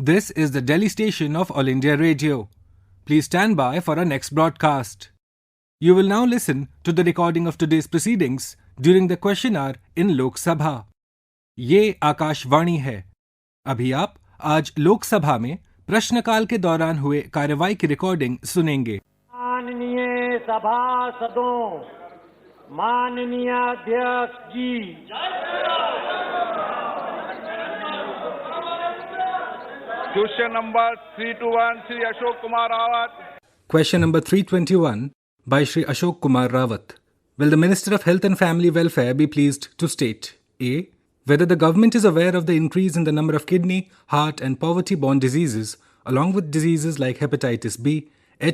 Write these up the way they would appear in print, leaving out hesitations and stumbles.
This is the Delhi station of All India Radio. Please stand by for our next broadcast. You will now listen to the recording of today's proceedings during the question hour in Lok Sabha. ये आकाशवाणी है। अभी आप आज लोकसभा में प्रश्नकाल के दौरान हुए कार्यवाही की रिकॉर्डिंग सुनेंगे। माननीय सभासदों, माननीय अध्यक्ष ji, question number 321 Shri Ashok Kumar Rawat. Question number 321 by Shri Ashok Kumar Rawat. Will the Minister of Health and Family Welfare be pleased to state A. Whether the government is aware of the increase in the number of kidney, heart and poverty-borne diseases along with diseases like hepatitis B,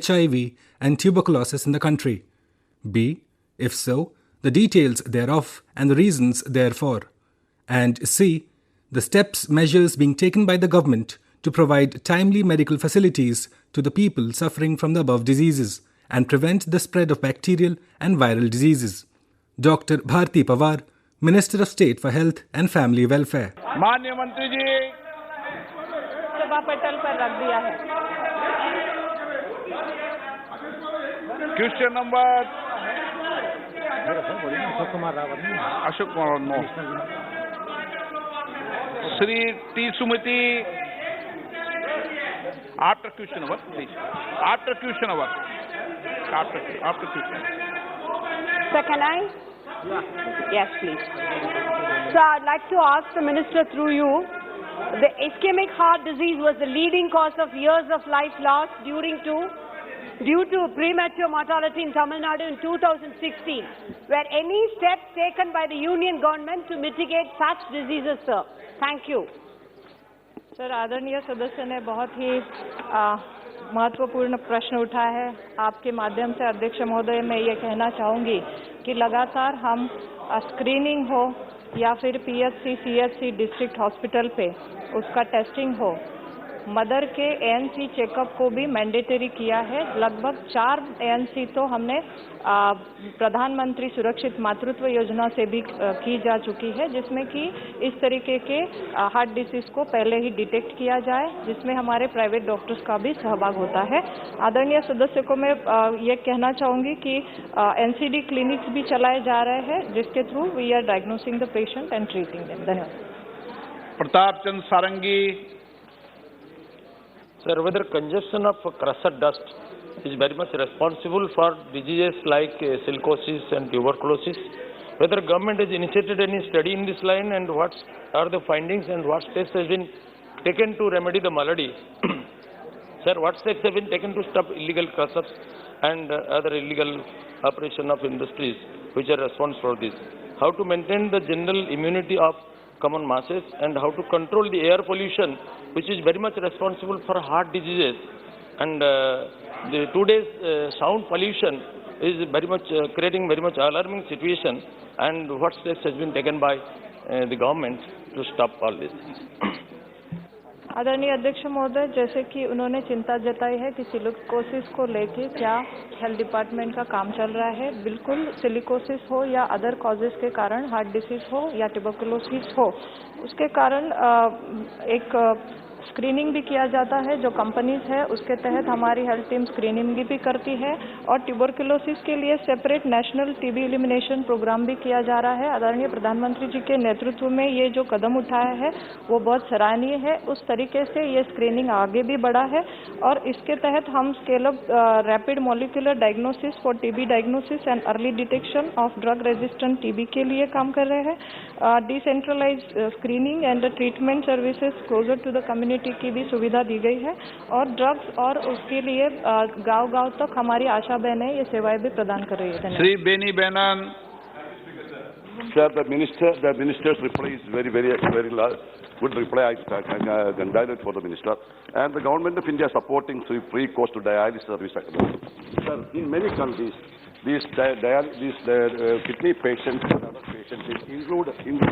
HIV and tuberculosis in the country. B. If so, the details thereof and the reasons therefore. And C. The steps, measures being taken by the government to provide timely medical facilities to the people suffering from the above diseases and prevent the spread of bacterial and viral diseases. Dr. Bharti Pawar, Minister of State for Health and Family Welfare. माननीय मंत्री जी, सभा पटल पर रख दिया है। Question number Ashok Kumar no Shri T Sumati after question hour please after question hour after question Sir, can I? Yes, please. So I'd like to ask the Minister through you, the ischemic heart disease was the leading cause of years of life lost due to premature mortality in Tamil Nadu in 2016. Were any steps taken by the union government to mitigate such diseases, sir? Thank you. Sir, आदरणीय सदस्य ने बहुत ही महत्वपूर्ण प्रश्न उठाया है। आपके माध्यम से अध्यक्ष महोदय मैं ये कहना चाहूँगी कि लगातार हम स्क्रीनिंग हो या फिर पीएचसी, सीएचसी, डिस्ट्रिक्ट हॉस्पिटल पे उसका टेस्टिंग हो, मदर के एएनसी चेकअप को भी मैंडेटरी किया है। लगभग 4 एएनसी तो हमने प्रधानमंत्री सुरक्षित मातृत्व योजना से भी की जा चुकी है, जिसमें कि इस तरीके के हार्ट डिसीज को पहले ही डिटेक्ट किया जाए, जिसमें हमारे प्राइवेट डॉक्टर्स का भी सहभाग होता है। आदरणीय सदस्य को मैं ये कहना चाहूँगी कि एनसीडी क्लिनिक्स भी चलाए जा रहे हैं, जिसके through we are diagnosing the patient and treating them. धन्यवाद। Pratap Chandra Sarangi. Sir, whether congestion of crusher dust is very much responsible for diseases like silicosis and tuberculosis, whether government has initiated any study in this line and what are the findings and what steps has been taken to remedy the malady. Sir, what steps have been taken to stop illegal crushers and other illegal operation of industries which are responsible for this? How to maintain the general immunity of common masses and how to control the air pollution, which is very much responsible for heart diseases, and the today's sound pollution is very much creating very much alarming situation, and what steps has been taken by the government to stop all this? आदरणीय अध्यक्ष महोदय, जैसे कि उन्होंने चिंता जताई है कि सिलिकोसिस को लेके क्या हेल्थ डिपार्टमेंट का काम चल रहा है। बिल्कुल, सिलिकोसिस हो या अदर कॉजेस के कारण हार्ट डिसीज हो या ट्यूबरकुलोसिस हो, उसके कारण एक स्क्रीनिंग भी किया जाता है। जो कंपनीज है उसके तहत हमारी हेल्थ टीम स्क्रीनिंग भी करती है और ट्यूबरकुलोसिस के लिए separate national TB elimination programme भी किया जा रहा है। आदरणीय प्रधानमंत्री जी के नेतृत्व में ये जो कदम उठाया है वो बहुत सराहनीय है। उस तरीके से ये स्क्रीनिंग आगे भी बढ़ा है और इसके तहत हम scale up rapid molecular diagnosis for TB diagnosis and early detection of drug resistant TB के लिए काम कर रहे हैं। Decentralise screening and treatment services closer to the community की भी सुविधा दी गई है और ड्रग्स और उसके लिए गांव-गांव तक हमारी आशा बहनें ये सेवाएं भी प्रदान कर रही है। Shri Benny Behanan. Sir, the minister's reply is very good reply. I congratulate for the minister and the government of India supporting free cost to dialysis service. Sir, in many countries, these kidney patients and other patients include in the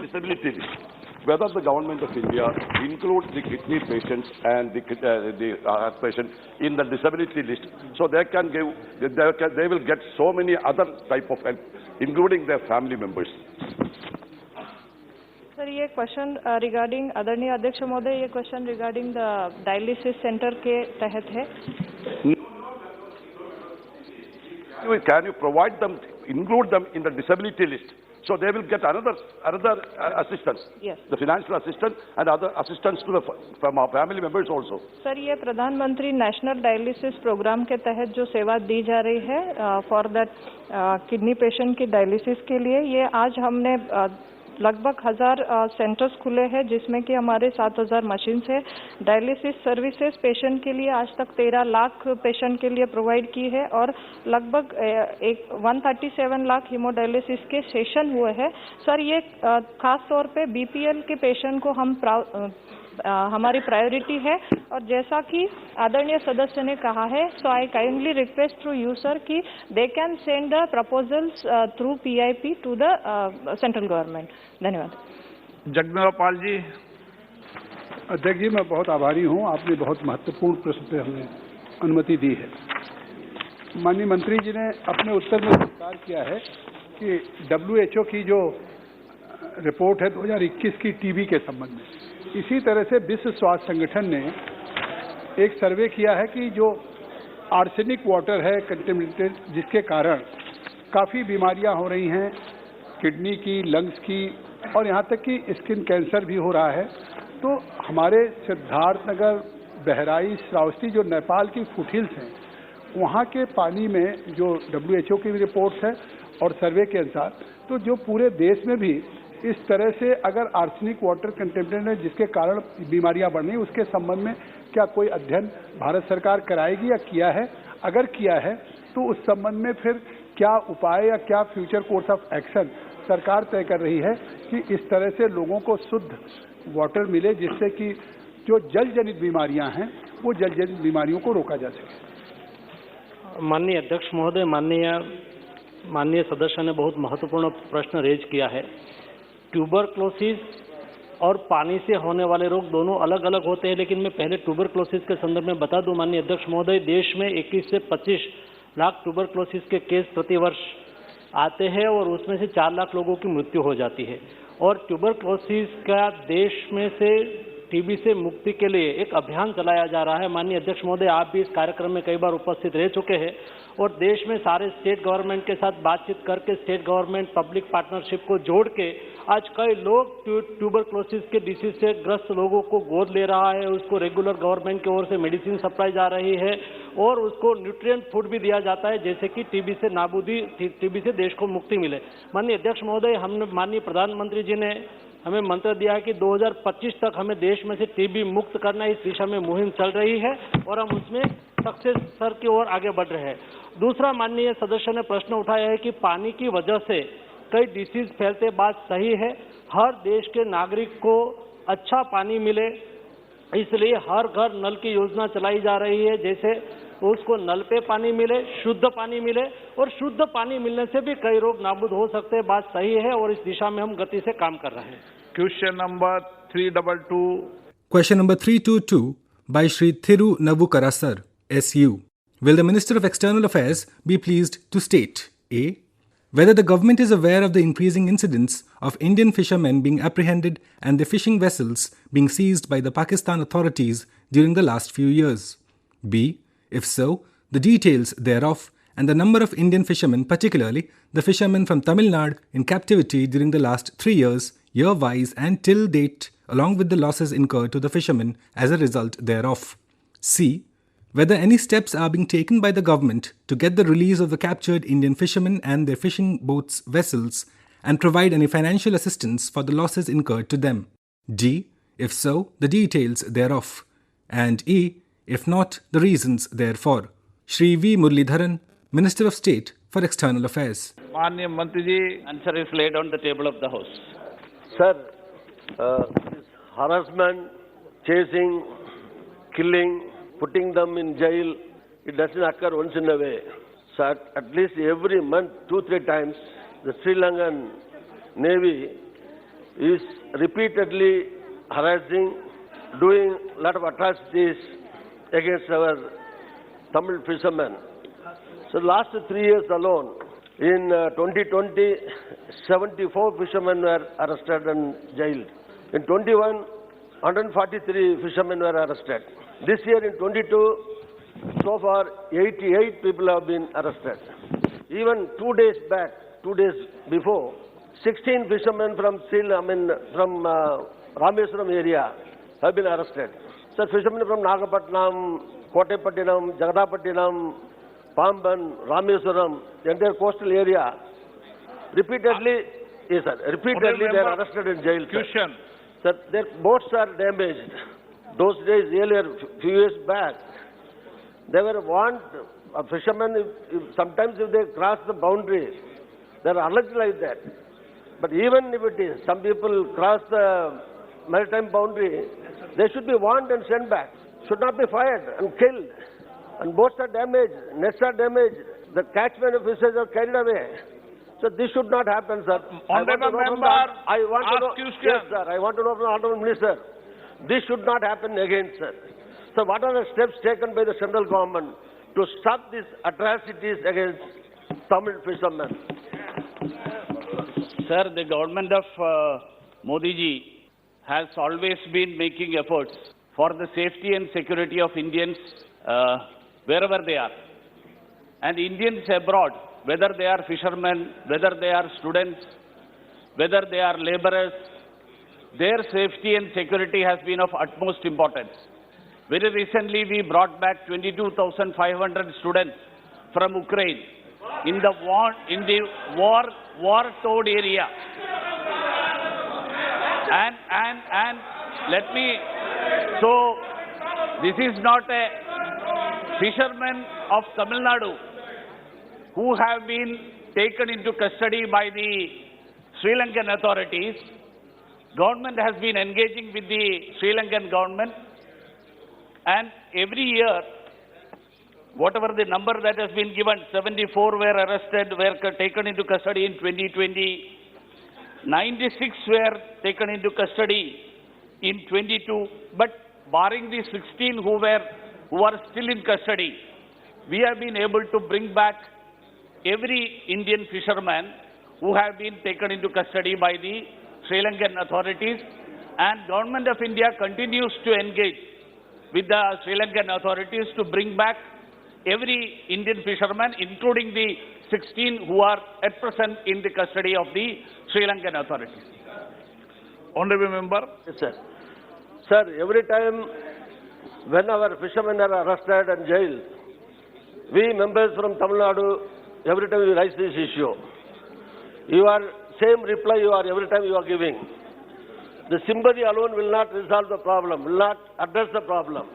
disability list. Whether the government of India includes the kidney patients and the heart patients in the disability list, so they will get so many other type of help, including their family members. Sir, ये question regarding आदरणीय अध्यक्ष महोदय, ये question regarding the dialysis centre के तहत है। Can you provide them, include them in the disability list, so they will get another assistance? Yes. The financial assistance and other assistance to from our family members also. Sir, ये प्रधानमंत्री national dialysis programme के तहत जो सेवा दी जा रही है for that kidney patient की डायलिसिस के लिए, ये आज हमने लगभग 1000 सेंटर्स खुले हैं जिसमें कि हमारे 7000 मशीन्स है। डायलिसिस सर्विसेज पेशेंट के लिए आज तक 13 लाख पेशेंट के लिए प्रोवाइड की है और लगभग 137 लाख हीमोडायलिसिस के सेशन हुए हैं। सर, ये खास तौर पे बीपीएल के पेशेंट को हम हमारी प्रायोरिटी है और जैसा कि आदरणीय सदस्य ने कहा है, so I kindly request through you sir कि they can send the proposals through PIP to the central government. धन्यवाद। जगमेवा पाल जी। अध्यक्ष जी, मैं बहुत आभारी हूं, आपने बहुत महत्वपूर्ण प्रश्न पे हमें अनुमति दी है। माननीय मंत्री जी ने अपने उत्तर में स्वीकार किया है कि WHO की जो रिपोर्ट है 2021 की टीबी के संबंध में, इसी तरह से विश्व स्वास्थ्य संगठन ने एक सर्वे किया है कि जो आर्सेनिक वाटर है कंटेमिनेटेड, जिसके कारण काफ़ी बीमारियां हो रही हैं, किडनी की, लंग्स की और यहाँ तक कि स्किन कैंसर भी हो रहा है। तो हमारे सिद्धार्थनगर, बहराइच, श्रावस्ती जो नेपाल की फुटहिल्स हैं, वहाँ के पानी में जो WHO की रिपोर्ट्स है और सर्वे के अनुसार, तो जो पूरे देश में भी इस तरह से अगर आर्सेनिक वाटर कंटेमिनेटेड है जिसके कारण बीमारियां बढ़ रही, उसके संबंध में क्या कोई अध्ययन भारत सरकार कराएगी या किया है? अगर किया है तो उस संबंध में फिर क्या उपाय या क्या फ्यूचर कोर्स ऑफ एक्शन सरकार तय कर रही है कि इस तरह से लोगों को शुद्ध वाटर मिले, जिससे कि जो जल जनित बीमारियां हैं वो जल जनित बीमारियों को रोका जा सके। माननीय अध्यक्ष महोदय, माननीय सदस्य ने बहुत महत्वपूर्ण प्रश्न रेज किया है। ट्यूबरक्लोसिस और पानी से होने वाले रोग दोनों अलग अलग होते हैं, लेकिन मैं पहले ट्यूबरक्लोसिस के संदर्भ में बता दूं माननीय अध्यक्ष महोदय, देश में 21 से 25 लाख ट्यूबरक्लोसिस के केस प्रतिवर्ष आते हैं और उसमें से 4 लाख लोगों की मृत्यु हो जाती है। और ट्यूबरक्लोसिस का देश में से टीबी से मुक्ति के लिए एक अभियान चलाया जा रहा है। माननीय अध्यक्ष महोदय, आप भी इस कार्यक्रम में कई बार उपस्थित रह चुके हैं और देश में सारे स्टेट गवर्नमेंट के साथ बातचीत करके स्टेट गवर्नमेंट पब्लिक पार्टनरशिप को जोड़ के आज कई लोग ट्यूबरक्लोसिस के डिसीज से ग्रस्त लोगों को गोद ले रहा है, उसको रेगुलर गवर्नमेंट की ओर से मेडिसिन सप्लाई जा रही है और उसको न्यूट्रिएंट फूड भी दिया जाता है, जैसे कि टीबी से देश को मुक्ति मिले। माननीय अध्यक्ष महोदय, हमने माननीय प्रधानमंत्री जी ने हमें मंत्र दिया है कि 2025 तक हमें देश में से टीबी मुक्त करना, इस दिशा में मुहिम चल रही है और हम उसमें सक्सेस सर की ओर आगे बढ़ रहे हैं। दूसरा, माननीय सदस्य ने प्रश्न उठाया है कि पानी की वजह से कई डिसीज फैलते, बात सही है। हर देश के नागरिक को अच्छा पानी मिले, इसलिए हर घर नल की योजना चलाई जा रही है, जैसे उसको नल पे पानी मिले, शुद्ध पानी मिले और शुद्ध पानी मिलने से भी कई रोग नाबूद हो सकते हैं, बात सही है और इस दिशा में हम गति से काम कर रहे हैं। Question number 322. Question number 322 by Shri Thiru Navukarasar, SU. Will the Minister of External Affairs be pleased to state A. Whether the government is aware of the increasing incidents of Indian fishermen being apprehended and their fishing vessels being seized by the Pakistan authorities during the last few years? B. If so, the details thereof and the number of Indian fishermen, particularly the fishermen from Tamil Nadu in captivity during the last 3 years, year-wise and till date, along with the losses incurred to the fishermen as a result thereof. C. Whether any steps are being taken by the government to get the release of the captured Indian fishermen and their fishing boats' vessels and provide any financial assistance for the losses incurred to them. D. If so, the details thereof. And E. If not, the reasons therefore. Shri V. Muralidharan, Minister of State for External Affairs. माननीय मंत्री जी, answer is laid on the table of the House. Sir, this harassment, chasing, killing, putting them in jail, it doesn't occur once in a way. So at least every month, 2-3 times, the Sri Lankan Navy is repeatedly harassing, doing a lot of atrocities against our Tamil fishermen. So last 3 years alone, in 2020, 74 fishermen were arrested and jailed. In 21, 143 fishermen were arrested. This year in 22, so far 88 people have been arrested. Even 2 days back, 2 days before, 16 fishermen from Rameswaram area have been arrested. So fishermen from Nagapattinam, Kotepattinam, Jagadapattinam, Pamban, Rameswaram, the entire coastal area, repeatedly they are arrested in jail. Question. Sir, their boats are damaged. Those days, earlier, few years back, they were warned, fishermen, sometimes if they cross the boundary, they are alert like that. But even if it is, some people cross the maritime boundary, they should be warned and sent back. Should not be fired and killed. And boats are damaged, nets are damaged, the catchment of fishes are carried away. So this should not happen, sir. Honorable member, I want to know, question. yes, sir, I want to know from the Honorable Minister, this should not happen again, sir. So what are the steps taken by the central government to stop these atrocities against Tamil fishermen? Sir, the government of Modi ji has always been making efforts for the safety and security of Indians wherever they are. And Indians abroad, whether they are fishermen, whether they are students, whether they are laborers, their safety and security has been of utmost importance. Very recently, we brought back 22,500 students from Ukraine in the war-torn area. And let me, so this is not a fishermen of Tamil Nadu who have been taken into custody by the Sri Lankan authorities. Government has been engaging with the Sri Lankan government, and every year, whatever the number that has been given, 74 were arrested, were taken into custody in 2020, 96 were taken into custody in 22, but barring the 16 who are still in custody, we have been able to bring back every Indian fisherman who have been taken into custody by the Sri Lankan authorities, and Government of India continues to engage with the Sri Lankan authorities to bring back every Indian fisherman, including the 16 who are at present in the custody of the Sri Lankan authorities. Honorable member. Yes, sir. Sir, every time when our fishermen are arrested and jailed, we members from Tamil Nadu, every time we raise this issue. Same reply every time you are giving. The sympathy alone will not resolve the problem, will not address the problem.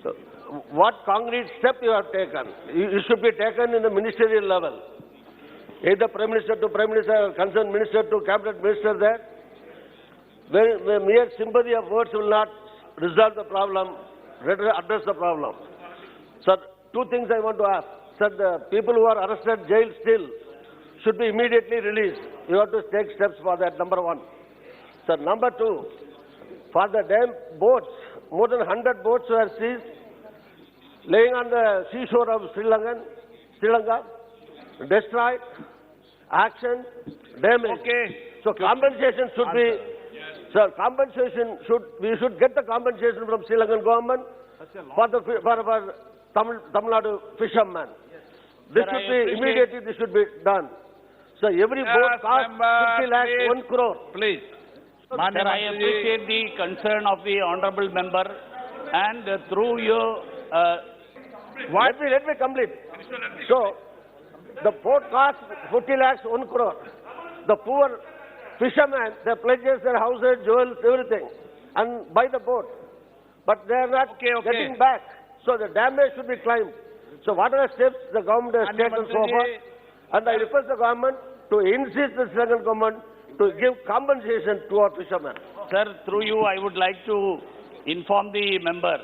So, what concrete step you have taken? It should be taken in the ministerial level. Either Prime Minister to Prime Minister, concerned Minister to Cabinet Minister there. The mere sympathy of words will not resolve the problem, address the problem. Sir, two things I want to ask. Sir, the people who are arrested, jailed still, should be immediately released. You have to take steps for that, number one. Sir, number two, for the damn boats, more than 100 boats were seized, laying on the seashore of Sri Lanka, destroyed, auctioned, damaged. Okay. So compensation should be, sir, we should get the compensation from Sri Lankan government for Tamil Nadu fishermen. This should be, immediately this should be done. So every boat costs 50 lakhs, 1 crore. Please. Sir, I appreciate the concern of the honorable member, and through you, let me complete. So, the boat costs 50 lakhs, 1 crore. The poor fishermen, they pledges their houses, jewels, everything, and buy the boat. But they are not getting back. So the damage should be claimed. So what are the steps the government has taken so far? And I request the government to insist the Sri Lankan government to give compensation to our fishermen. Sir, through you, I would like to inform the member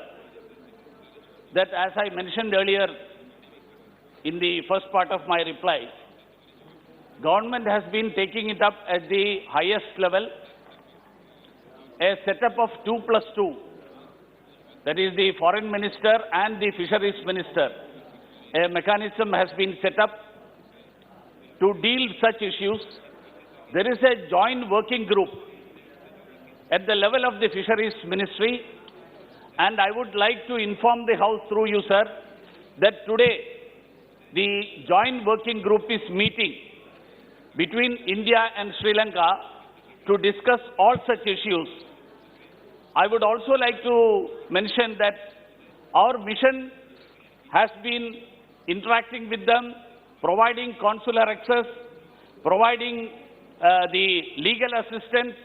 that, as I mentioned earlier in the first part of my reply, government has been taking it up at the highest level, a setup of 2+2, that is the foreign minister and the fisheries minister. A mechanism has been set up to deal such issues. There is a joint working group at the level of the Fisheries Ministry, and I would like to inform the House through you, sir, that today the joint working group is meeting between India and Sri Lanka to discuss all such issues. I would also like to mention that our mission has been interacting with them, providing consular access, providing the legal assistance,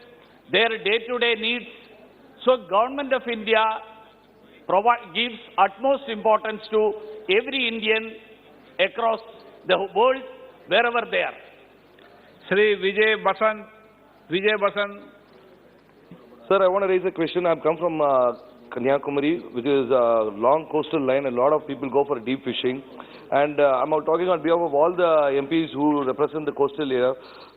their day-to-day needs. So Government of India gives utmost importance to every Indian across the world, wherever they are. Shri Vijay Basant. Sir, I want to raise a question. I've come from Kanyakumari, which is a long coastal line. A lot of people go for deep fishing. And I'm talking on behalf of all the MPs who represent the coastal area.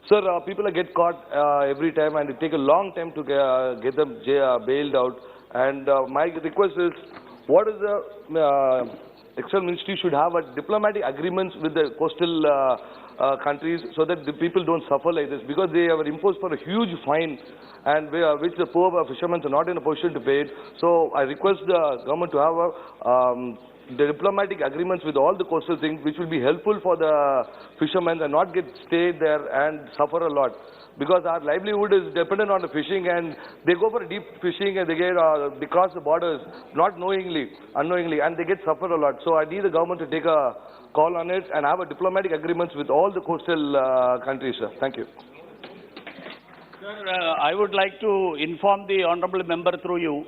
Sir, people get caught every time, and it takes a long time to get them bailed out. And my request is, what is the External Ministry should have a diplomatic agreements with the coastal countries so that the people don't suffer like this, because they are imposed for a huge fine, and which the poor fishermen are not in a position to pay it. So I request the government to have the diplomatic agreements with all the coastal things, which will be helpful for the fishermen and not get stayed there and suffer a lot. Because our livelihood is dependent on the fishing, and they go for deep fishing and they cross the borders not unknowingly, and they get suffer a lot. So I need the government to take a call on it and have a diplomatic agreements with all the coastal countries, sir. Thank you. Sir, I would like to inform the honourable member through you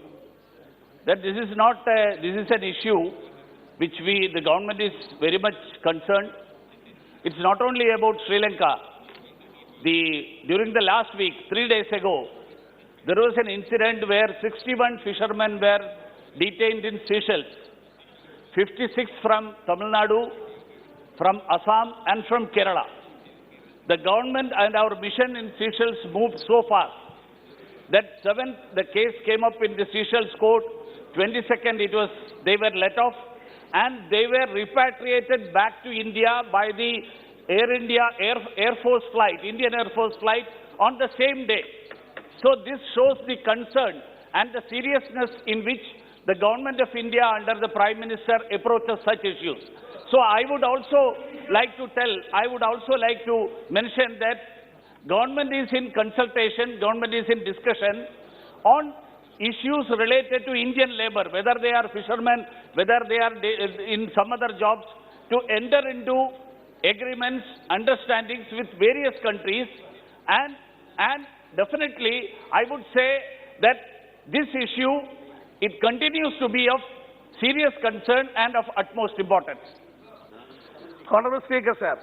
that this is an issue which the government is very much concerned. It's not only about Sri Lanka. During the last week, 3 days ago, there was an incident where 61 fishermen were detained in Seychelles, 56 from Tamil Nadu, from Assam and from Kerala. The government and our mission in Seychelles moved so fast that 7th, the case came up in the Seychelles court, 22nd they were let off, and they were repatriated back to India by the Indian Air Force flight on the same day. So this shows the concern and the seriousness in which the government of India under the Prime Minister approaches such issues. So I would also like to mention that government is in consultation, government is in discussion on issues related to Indian labor, whether they are fishermen, whether they are in some other jobs, to enter into agreements, understandings with various countries, and definitely I would say that this issue, it continues to be of serious concern and of utmost importance. Honourable Speaker, sir,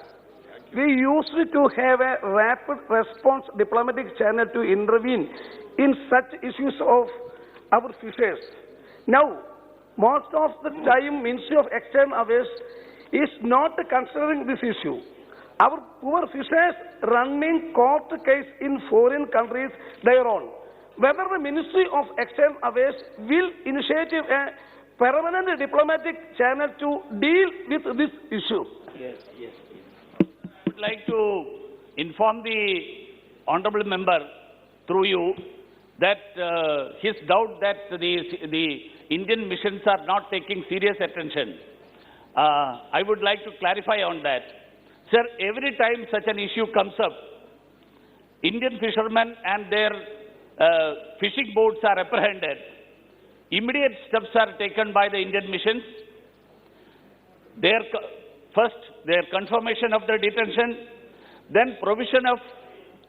we used to have a rapid response diplomatic channel to intervene in such issues of our fishers. Now, most of the time, Ministry of External Affairs is not considering this issue. Our poor fishers running court case in foreign countries their own. Whether the Ministry of External Affairs will initiate a permanent diplomatic channel to deal with this issue. Yes. I would like to inform the honourable member through you that his doubt that the Indian missions are not taking serious attention. I would like to clarify on that. Sir, every time such an issue comes up, Indian fishermen and their fishing boats are apprehended. Immediate steps are taken by the Indian missions. First, their confirmation of their detention, then provision of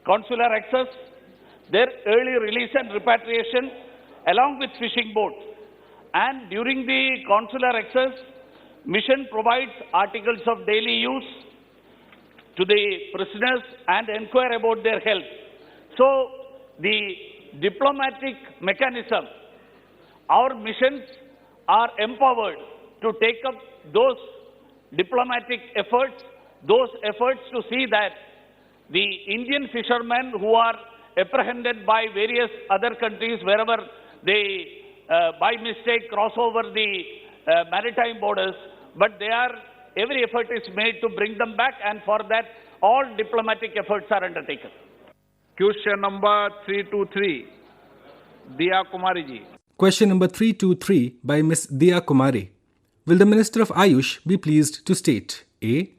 consular access, their early release and repatriation, along with fishing boats. And during the consular access, mission provides articles of daily use to the prisoners and inquire about their health. So the diplomatic mechanism, our missions are empowered to take up those diplomatic efforts, to see that the Indian fishermen who are apprehended by various other countries wherever they by mistake cross over the maritime borders, but every effort is made to bring them back, and for that all diplomatic efforts are undertaken. Question number 323. Diya Kumari ji. Question number 323 by Ms. Diya Kumari. Will the Minister of Ayush be pleased to state A.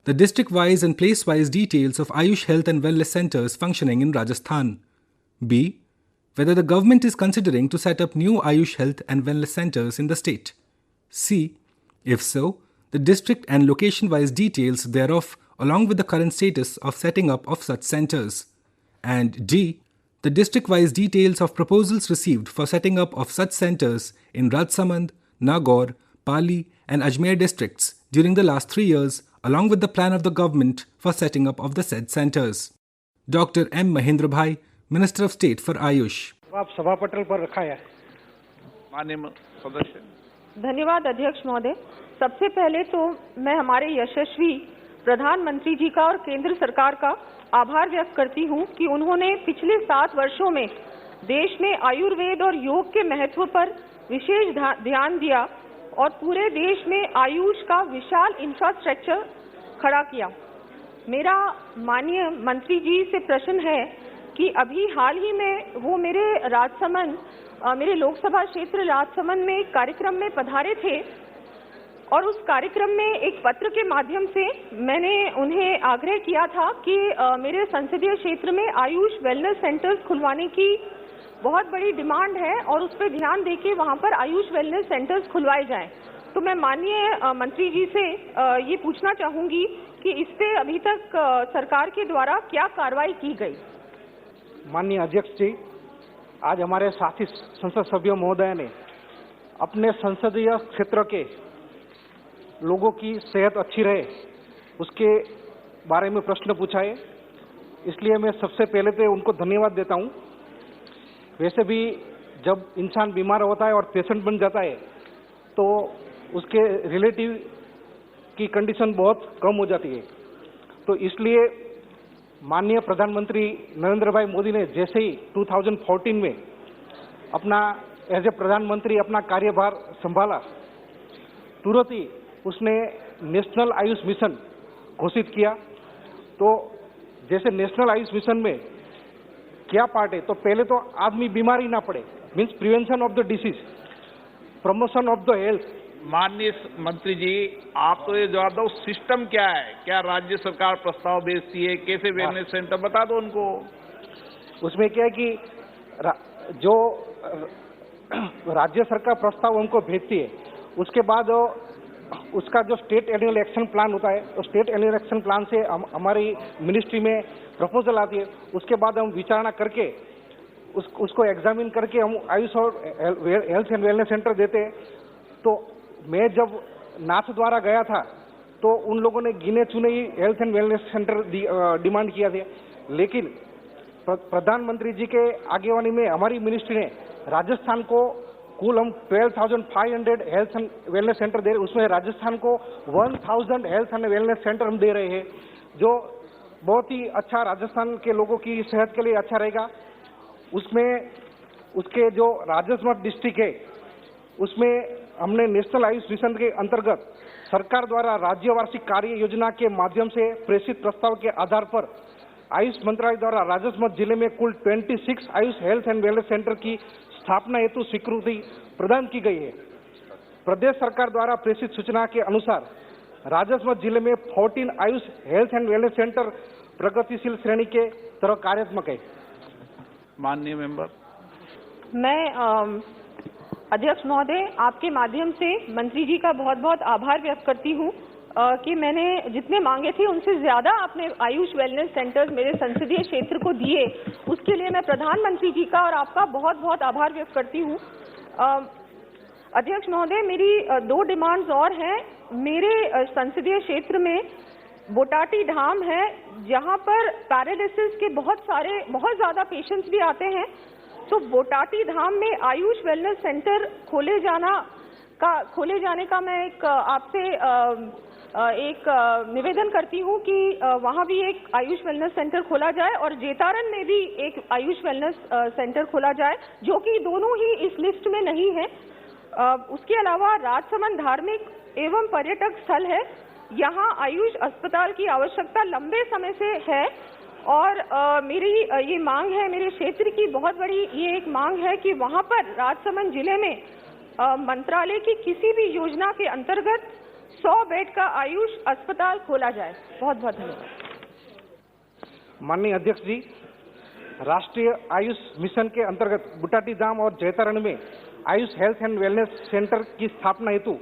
The district-wise and place-wise details of Ayush health and wellness centers functioning in Rajasthan. B. Whether the government is considering to set up new Ayush health and wellness centers in the state. C. If so, the district and location-wise details thereof along with the current status of setting up of such centers. And D. The district-wise details of proposals received for setting up of such centers in Rajsamand, Nagaur, Pali and Ajmer districts during the last 3 years along with the plan of the government for setting up of the said centers. Dr. M. Mahendra Bhai, Minister of State for Ayush. आप सभा पटल पर रखा है। माननीय सदस्य। धन्यवाद अध्यक्ष महोदय। सबसे पहले तो मैं हमारे यशस्वी प्रधानमंत्री जी का और केंद्र सरकार का आभार व्यक्त करती हूं कि उन्होंने पिछले 7 वर्षों में देश में आयुर्वेद और योग के महत्व पर विशेष ध्यान दिया और पूरे देश में आयुष का विशाल इंफ्रास्ट्रक्चर खड़ा किया। मेरा माननीय मंत्री जी से प्रश्न है कि अभी हाल ही में वो मेरे लोकसभा क्षेत्र राजसमंद में एक कार्यक्रम में पधारे थे और उस कार्यक्रम में एक पत्र के माध्यम से मैंने उन्हें आग्रह किया था कि मेरे संसदीय क्षेत्र में आयुष वेलनेस सेंटर्स खुलवाने की बहुत बड़ी डिमांड है और उस पर ध्यान देके वहां पर आयुष वेलनेस सेंटर्स खुलवाए जाएं। तो मैं माननीय मंत्री जी से ये पूछना चाहूंगी कि इस पे अभी तक सरकार के द्वारा क्या कार्रवाई की गई। माननीय अध्यक्ष जी, आज हमारे साथी संसद सभ्य महोदय ने अपने संसदीय क्षेत्र के लोगों की सेहत अच्छी रहे उसके बारे में प्रश्न पूछा है, इसलिए मैं सबसे पहले तो उनको धन्यवाद देता हूं। वैसे भी जब इंसान बीमार होता है और पेशेंट बन जाता है तो उसके रिलेटिव की कंडीशन बहुत कम हो जाती है। तो इसलिए माननीय प्रधानमंत्री नरेंद्र भाई मोदी ने जैसे ही 2014 में अपना एज ए प्रधानमंत्री अपना कार्यभार संभाला, तुरंत ही उसने नेशनल आयुष मिशन घोषित किया। तो जैसे नेशनल आयुष मिशन में क्या पार्ट है, तो पहले तो आदमी बीमार ही ना पड़े, means prevention of the disease, promotion of the health. माननीय मंत्री जी, आप तो ये जवाब दो, सिस्टम क्या है? क्या राज्य सरकार प्रस्ताव भेजती है? कैसे वेलनेस सेंटर बता दो उनको। उसमें क्या है कि जो राज्य सरकार प्रस्ताव हमको भेजती है उसके बाद उसका जो स्टेट एनुअल एक्शन प्लान होता है, तो स्टेट एनुअल एक्शन प्लान से हमारी मिनिस्ट्री में प्रपोजल आती है। उसके बाद हम विचारणा करके उसको एग्जामिन करके हम आयुष और हेल्थ एंड वेलनेस सेंटर देते हैं। तो मैं जब नाथ द्वारा गया था तो उन लोगों ने गिने चुने ही health and wellness centre demand किया था, लेकिन प्रधानमंत्री जी के आगेवानी में हमारी मिनिस्ट्री ने राजस्थान को कुल हम 12,500 हेल्थ एंड वेलनेस सेंटर दे रहे, उसमें राजस्थान को 1,000 हेल्थ एंड वेलनेस सेंटर हम दे रहे हैं, जो बहुत ही अच्छा राजस्थान के लोगों की सेहत के लिए अच्छा रहेगा। उसमें उसके जो राजस्थान डिस्ट्रिक्ट है उसमें हमने नेशनल आयुष मिशन के अंतर्गत सरकार द्वारा राज्य वार्षिक कार्य योजना के माध्यम से प्रेषित प्रस्ताव के आधार पर आयुष मंत्रालय द्वारा राजस्थान जिले में कुल 26 Ayush health and wellness centre की स्थापना हेतु स्वीकृति प्रदान की गई है। प्रदेश सरकार द्वारा प्रेषित सूचना के अनुसार राजस्थान जिले में 14 Ayush health and wellness centre प्रगतिशील श्रेणी के तरह कार्यात्मक है। माननीय मेंबर, मैं अध्यक्ष महोदय आपके माध्यम से मंत्री जी का बहुत बहुत आभार व्यक्त करती हूँ कि मैंने जितने मांगे थे उनसे ज्यादा आपने आयुष वेलनेस सेंटर्स मेरे संसदीय क्षेत्र को दिए, उसके लिए मैं प्रधानमंत्री जी का और आपका बहुत बहुत आभार व्यक्त करती हूँ। अध्यक्ष महोदय, मेरी 2 डिमांड्स और हैं। मेरे संसदीय क्षेत्र में बोटाटी धाम है जहाँ पर पैरालिसिस के बहुत ज्यादा पेशेंट्स भी आते हैं। तो बोटाटी धाम में आयुष वेलनेस सेंटर खोले जाने का मैं आपसे एक निवेदन करती हूँ कि वहाँ भी एक आयुष वेलनेस सेंटर खोला जाए और जेतारन में भी एक आयुष वेलनेस सेंटर खोला जाए, जो कि दोनों ही इस लिस्ट में नहीं है। उसके अलावा राजसमंद धार्मिक एवं पर्यटक स्थल है, यहाँ आयुष अस्पताल की आवश्यकता लंबे समय से है और मेरी ये मांग है, मेरे क्षेत्र की बहुत बड़ी ये एक मांग है कि वहां पर राजसमंद जिले में मंत्रालय की किसी भी योजना के अंतर्गत 100 बेड का आयुष अस्पताल खोला जाए। बहुत बहुत धन्यवाद। माननीय अध्यक्ष जी, राष्ट्रीय आयुष मिशन के अंतर्गत बुटाटी धाम और जैतारण में Ayush health and wellness centre की स्थापना हेतु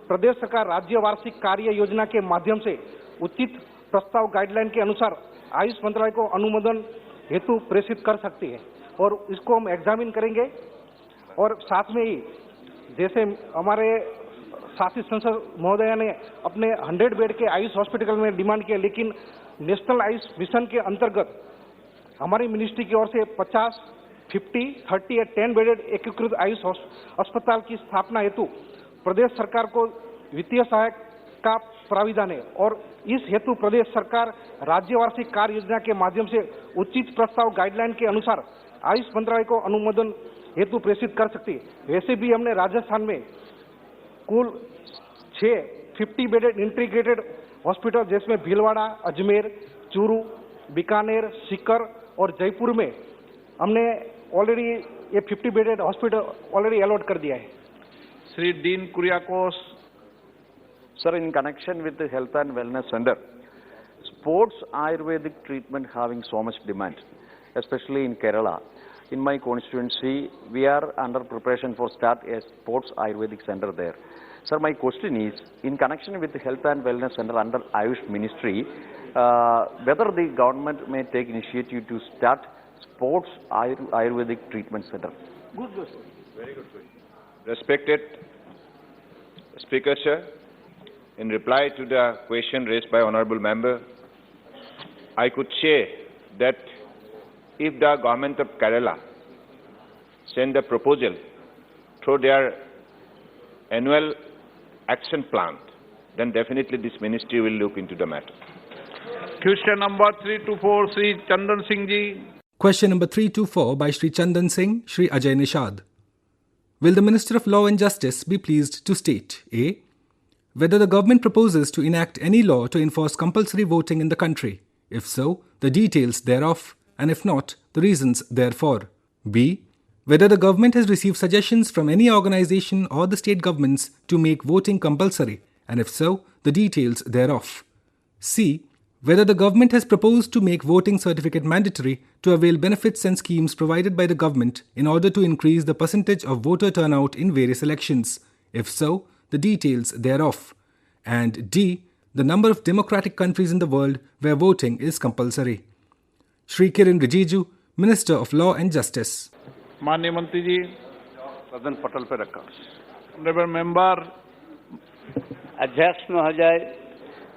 प्रदेश सरकार राज्य वार्षिक कार्य योजना के माध्यम से उचित प्रस्ताव गाइडलाइन के अनुसार आयुष मंत्रालय को अनुमोदन हेतु प्रेषित कर सकती है और इसको हम एग्जामिन करेंगे। और साथ में ही जैसे हमारे शासित संसद महोदय ने अपने 100 बेड के आयुष हॉस्पिटल में डिमांड किया, लेकिन नेशनल आयुष मिशन के अंतर्गत हमारी मिनिस्ट्री की ओर से 50, 50, 30 या 10 बेडेड एकीकृत आयुष अस्पताल की स्थापना हेतु प्रदेश सरकार को वित्तीय सहायक का प्राविधान है और इस हेतु प्रदेश सरकार राज्य वार्षिक कार्य योजना के माध्यम से उचित प्रस्ताव गाइडलाइन के अनुसार आयुष मंत्रालय को अनुमोदन हेतु प्रेषित कर सकती है। वैसे भी हमने राजस्थान में कुल 6 50 बेडेड इंटीग्रेटेड हॉस्पिटल जिसमें भीलवाड़ा, अजमेर, चूरू, बीकानेर, सीकर और जयपुर में हमने ऑलरेडी ये 50 बेडेड हॉस्पिटल ऑलरेडी अलॉट कर दिया है। Shri dean Kuriakose. Sir, in connection with the Health and Wellness Center, sports Ayurvedic treatment having so much demand, especially in Kerala. In my constituency, we are under preparation for start a sports Ayurvedic center there. Sir, my question is, in connection with the Health and Wellness Center under Ayush Ministry, whether the government may take initiative to start sports Ayurvedic treatment center. Good question. Very good question. Respected Speaker, sir, in reply to the question raised by Honourable Member, I could say that if the government of Kerala send a proposal through their annual action plan, then definitely this ministry will look into the matter. Question number 324, Sri Chandan Singh ji. Question number 324 by Sri Chandan Singh, Sri Ajay Nishad. Will the Minister of Law and Justice be pleased to state A. Whether the government proposes to enact any law to enforce compulsory voting in the country? If so, the details thereof, and if not, the reasons therefor. B. Whether the government has received suggestions from any organization or the state governments to make voting compulsory, and if so, the details thereof. C. Whether the government has proposed to make voting certificate mandatory to avail benefits and schemes provided by the government in order to increase the percentage of voter turnout in various elections. If so, the details thereof. And D. The number of democratic countries in the world where voting is compulsory. Shri Kiren Rijiju, Minister of Law and Justice. माननीय मंत्री जी, सदन पटल पे रखा। Honourable member. अध्यक्ष महोदय,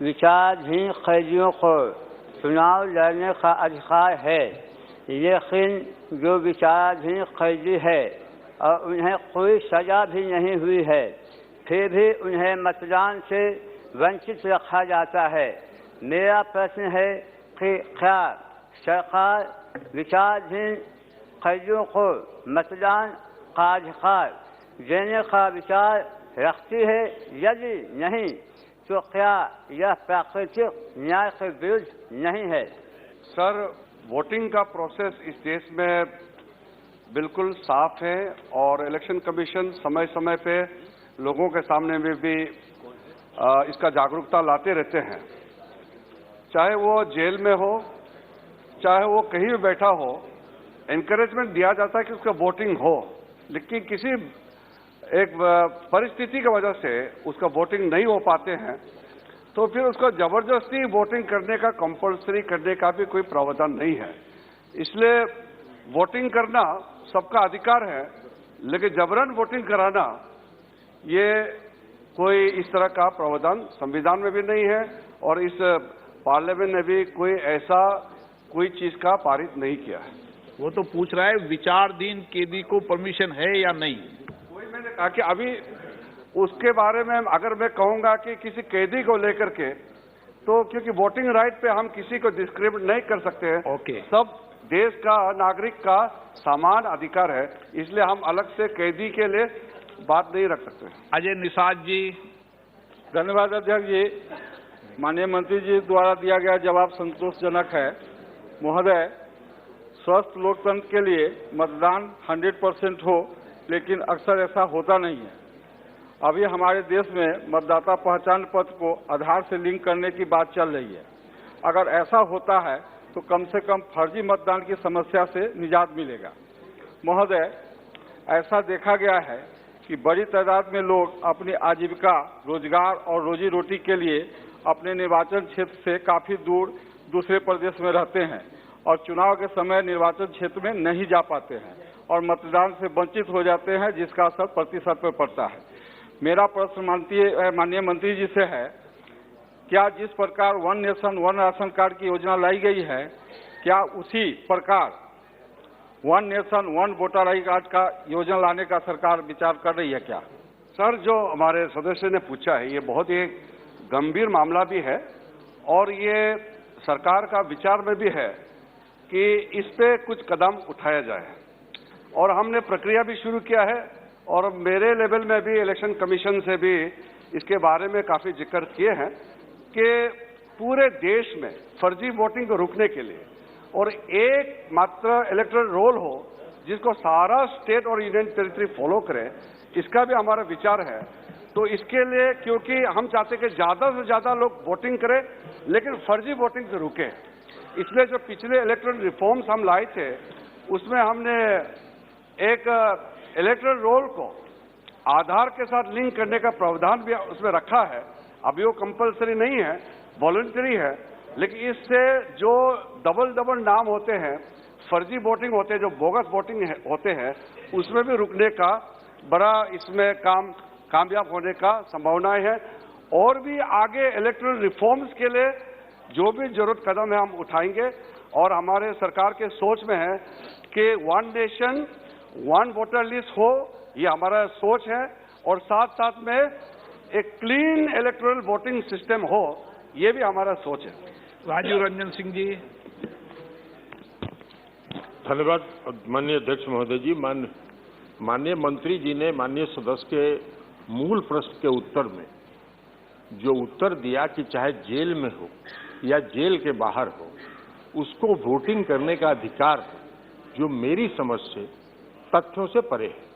विचाराधीन कैदियों को चुनाव लड़ने का अधिकार है, लेकिन जो विचाराधीन कैदी है और उन्हें कोई सजा भी नहीं हुई है, फिर भी उन्हें मतदान से वंचित रखा जाता है। मेरा प्रश्न है कि क्या सरकार विचाराधीन कैदियों को मतदान का अधिकार देने का विचार रखती है? यदि नहीं, तो क्या यह प्राकृतिक न्याय के विरुद्ध नहीं है? सर, वोटिंग का प्रोसेस इस देश में बिल्कुल साफ है और इलेक्शन कमीशन समय समय पे लोगों के सामने में भी इसका जागरूकता लाते रहते हैं। चाहे वो जेल में हो, चाहे वो कहीं भी बैठा हो, एनकरेजमेंट दिया जाता है कि उसका वोटिंग हो, लेकिन किसी एक परिस्थिति की वजह से उसका वोटिंग नहीं हो पाते हैं, तो फिर उसको जबरदस्ती वोटिंग करने का, कंपल्सरी करने का भी कोई प्रावधान नहीं है। इसलिए वोटिंग करना सबका अधिकार है, लेकिन जबरन वोटिंग कराना ये कोई इस तरह का प्रावधान संविधान में भी नहीं है और इस पार्लियामेंट ने भी कोई चीज का पारित नहीं किया है। वो तो पूछ रहा है विचाराधीन कैदी को परमिशन है या नहीं। वही मैंने कहा कि अभी उसके बारे में अगर मैं कहूंगा कि किसी कैदी को लेकर के, तो क्योंकि वोटिंग राइट पे हम किसी को डिस्क्रिमिनेट नहीं कर सकते हैं। ओके। सब देश का नागरिक का समान अधिकार है, इसलिए हम अलग से कैदी के लिए बात नहीं रख सकते। अजय निषाद जी। धन्यवाद अध्यक्ष जी। माननीय मंत्री जी द्वारा दिया गया जवाब संतोषजनक है। महोदय, स्वस्थ लोकतंत्र के लिए मतदान 100% हो, लेकिन अक्सर ऐसा होता नहीं है। अभी हमारे देश में मतदाता पहचान पत्र को आधार से लिंक करने की बात चल रही है। अगर ऐसा होता है तो कम से कम फर्जी मतदान की समस्या से निजात मिलेगा। महोदय, ऐसा देखा गया है कि बड़ी तादाद में लोग अपनी आजीविका, रोजगार और रोजी रोटी के लिए अपने निर्वाचन क्षेत्र से काफी दूर दूसरे प्रदेश में रहते हैं और चुनाव के समय निर्वाचन क्षेत्र में नहीं जा पाते हैं और मतदान से वंचित हो जाते हैं, जिसका असर प्रतिशत पर पड़ता है। मेरा प्रश्न माननीय मंत्री जी से है, क्या जिस प्रकार one nation one ration card की योजना लाई गई है, क्या उसी प्रकार one nation one voter I card का योजना लाने का सरकार विचार कर रही है क्या? सर, जो हमारे सदस्य ने पूछा है, ये बहुत ही गंभीर मामला भी है और ये सरकार का विचार में भी है कि इस पे कुछ कदम उठाया जाए और हमने प्रक्रिया भी शुरू किया है और मेरे लेवल में भी इलेक्शन कमीशन से भी इसके बारे में काफी जिक्र किए हैं कि पूरे देश में फर्जी वोटिंग को रोकने के लिए और एक मात्र इलेक्टोरल रोल हो जिसको सारा स्टेट और यूनियन टेरिटरी फॉलो करे, इसका भी हमारा विचार है। तो इसके लिए, क्योंकि हम चाहते हैं कि ज्यादा से ज्यादा लोग वोटिंग करें लेकिन फर्जी वोटिंग से रुके, इसलिए जो पिछले इलेक्टोरल रिफॉर्म्स हम लाए थे उसमें हमने एक इलेक्टोरल रोल को आधार के साथ लिंक करने का प्रावधान भी उसमें रखा है। अभी वो कंपलसरी नहीं है, वॉलंटरी है, लेकिन इससे जो डबल नाम होते हैं, फर्जी वोटिंग होते हैं, जो बोगस वोटिंग होते हैं, उसमें भी रुकने का बड़ा इसमें कामयाब होने का संभावनाएं है। और भी आगे इलेक्टोरल रिफॉर्म्स के लिए जो भी जरूरत कदम है हम उठाएंगे और हमारे सरकार के सोच में है कि one nation one voter list हो, ये हमारा सोच है और साथ साथ में एक क्लीन इलेक्टोरल वोटिंग सिस्टम हो, ये भी हमारा सोच है। राजीव रंजन सिंह जी। धन्यवाद माननीय अध्यक्ष महोदय जी। माननीय मंत्री जी ने माननीय सदस्य के मूल प्रश्न के उत्तर में जो उत्तर दिया कि चाहे जेल में हो या जेल के बाहर हो, उसको वोटिंग करने का अधिकार है, जो मेरी समझ से तथ्यों से परे है।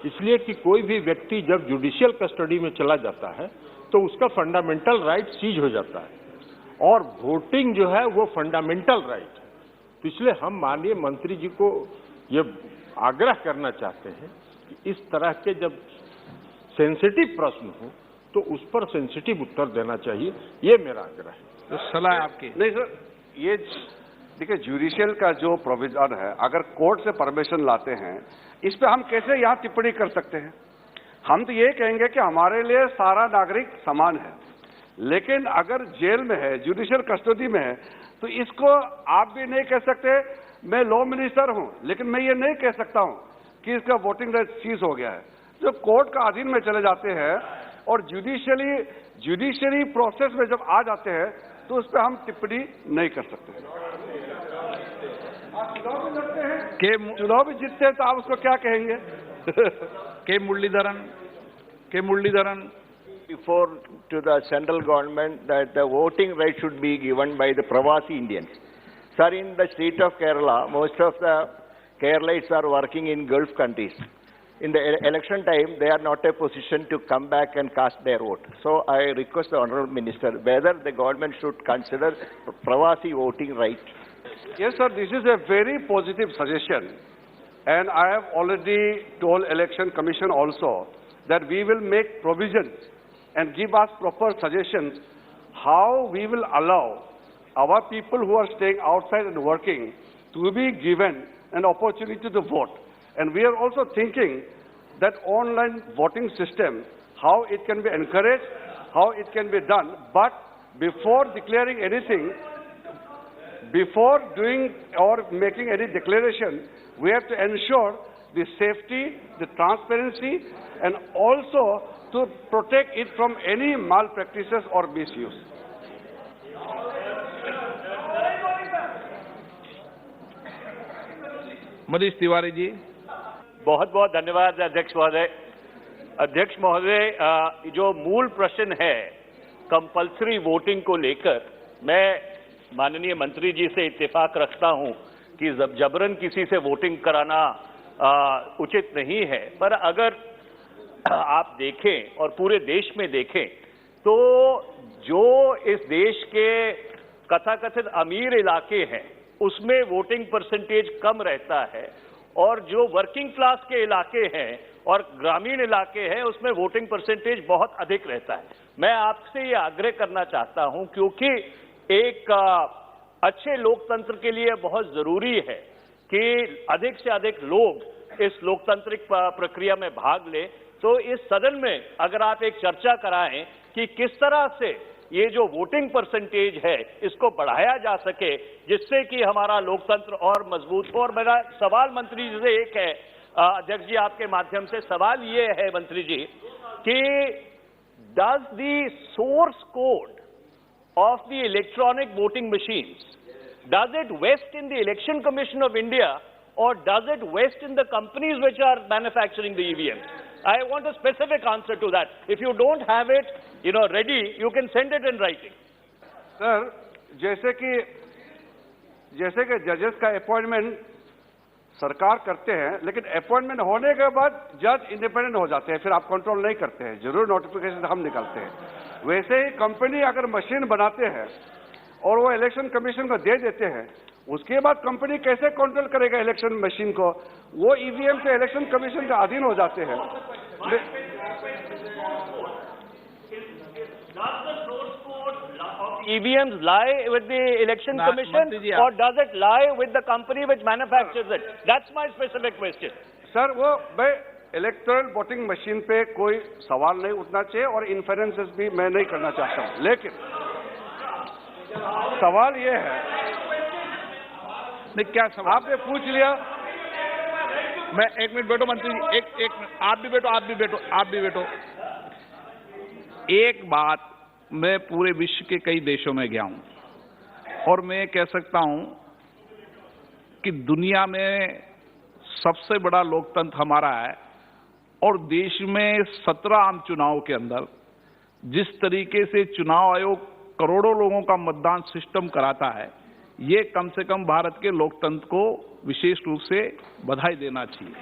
इसलिए कि कोई भी व्यक्ति जब जुडिशियल कस्टडी में चला जाता है तो उसका फंडामेंटल राइट सीज हो जाता है और वोटिंग जो है वो फंडामेंटल राइट है। तो इसलिए हम माननीय मंत्री जी को ये आग्रह करना चाहते हैं कि इस तरह के जब सेंसिटिव प्रश्न हो तो उस पर सेंसिटिव उत्तर देना चाहिए, ये मेरा आग्रह है। तो सलाह आपकी। नहीं सर, ये देखिए जुडिशियल का जो प्रोविजन है, अगर कोर्ट से परमिशन लाते हैं, इस पे हम कैसे यहाँ टिप्पणी कर सकते हैं? हम तो ये कहेंगे कि हमारे लिए सारा नागरिक समान है, लेकिन अगर जेल में है, जुडिशियल कस्टडी में है, तो इसको आप भी नहीं कह सकते। मैं लॉ मिनिस्टर हूं, लेकिन मैं ये नहीं कह सकता हूं कि इसका वोटिंग राइट सीज हो गया है। जो कोर्ट का अधीन में चले जाते हैं और जुडिशियरी प्रोसेस में जब आ जाते हैं तो उस पर हम टिप्पणी नहीं कर सकते। चुनाव भी जीतते हैं तो आप उसको क्या कहेंगे? के Muraleedharan Before to the central government that the voting right should be given by the Pravasi Indians. Sir, in the state of Kerala, most of the Keralites are working in Gulf countries. In the election time, they are not in a position to come back and cast their vote. So I request the Honourable Minister whether the government should consider Pravasi voting right. Yes, sir, this is a very positive suggestion. And I have already told Election Commission also that we will make provisions and give us proper suggestions how we will allow our people who are staying outside and working to be given an opportunity to vote. And we are also thinking that online voting system, how it can be encouraged, how it can be done. But before declaring anything, before doing or making any declaration, we have to ensure the safety, the transparency, and also to protect it from any malpractices or misuse. Manish Tiwari ji. बहुत बहुत धन्यवाद अध्यक्ष महोदय। अध्यक्ष महोदय, जो मूल प्रश्न है कंपल्सरी वोटिंग को लेकर, मैं माननीय मंत्री जी से इत्तेफाक रखता हूं कि जबरन किसी से वोटिंग कराना उचित नहीं है, पर अगर आप देखें और पूरे देश में देखें तो जो इस देश के कथाकथित अमीर इलाके हैं उसमें वोटिंग परसेंटेज कम रहता है, और जो वर्किंग क्लास के इलाके हैं और ग्रामीण इलाके हैं उसमें वोटिंग परसेंटेज बहुत अधिक रहता है। मैं आपसे ये आग्रह करना चाहता हूं, क्योंकि एक अच्छे लोकतंत्र के लिए बहुत जरूरी है कि अधिक से अधिक लोग इस लोकतांत्रिक प्रक्रिया में भाग लें। तो इस सदन में अगर आप एक चर्चा कराएं कि किस तरह से ये जो वोटिंग परसेंटेज है इसको बढ़ाया जा सके, जिससे कि हमारा लोकतंत्र और मजबूत हो। और मेरा सवाल मंत्री जी से एक है, अध्यक्ष जी आपके माध्यम से सवाल ये है मंत्री जी कि does the source code of the electronic voting machines, does it vest in the election commission of India or does it waste in the companies which are manufacturing the EVMs? I want a specific answer to that. If you don't have it, ready, you can send it in writing. Sir, जैसे कि जजेस का appointment सरकार करते हैं, लेकिन appointment होने के बाद जज इंडिपेंडेंट हो जाते हैं, फिर आप कंट्रोल नहीं करते हैं, जरूर नोटिफिकेशन हम निकालते हैं। वैसे ही कंपनी अगर मशीन बनाते हैं और वो इलेक्शन कमीशन को दे देते हैं, उसके बाद कंपनी कैसे कंट्रोल करेगा इलेक्शन मशीन को? वो ईवीएम से इलेक्शन कमीशन के अधीन हो जाते हैं। EVMs lie with the election commission or does it lie with the company which manufactures it? That's my specific question. Sir, वो इलेक्ट्रॉनिक वोटिंग मशीन पे कोई सवाल नहीं उठना चाहिए और इन्फरेंसेस भी मैं नहीं करना चाहता हूं, लेकिन सवाल ये है, नहीं क्या सवाल आपने पूछ लिया। मैं एक मिनट बैठो मंत्री जी, एक आप भी बैठो। एक बात, मैं पूरे विश्व के कई देशों में गया हूं और मैं कह सकता हूं कि दुनिया में सबसे बड़ा लोकतंत्र हमारा है, और देश में 17 आम चुनाव के अंदर जिस तरीके से चुनाव आयोग करोड़ों लोगों का मतदान सिस्टम कराता है, ये कम से कम भारत के लोकतंत्र को विशेष रूप से बधाई देना चाहिए।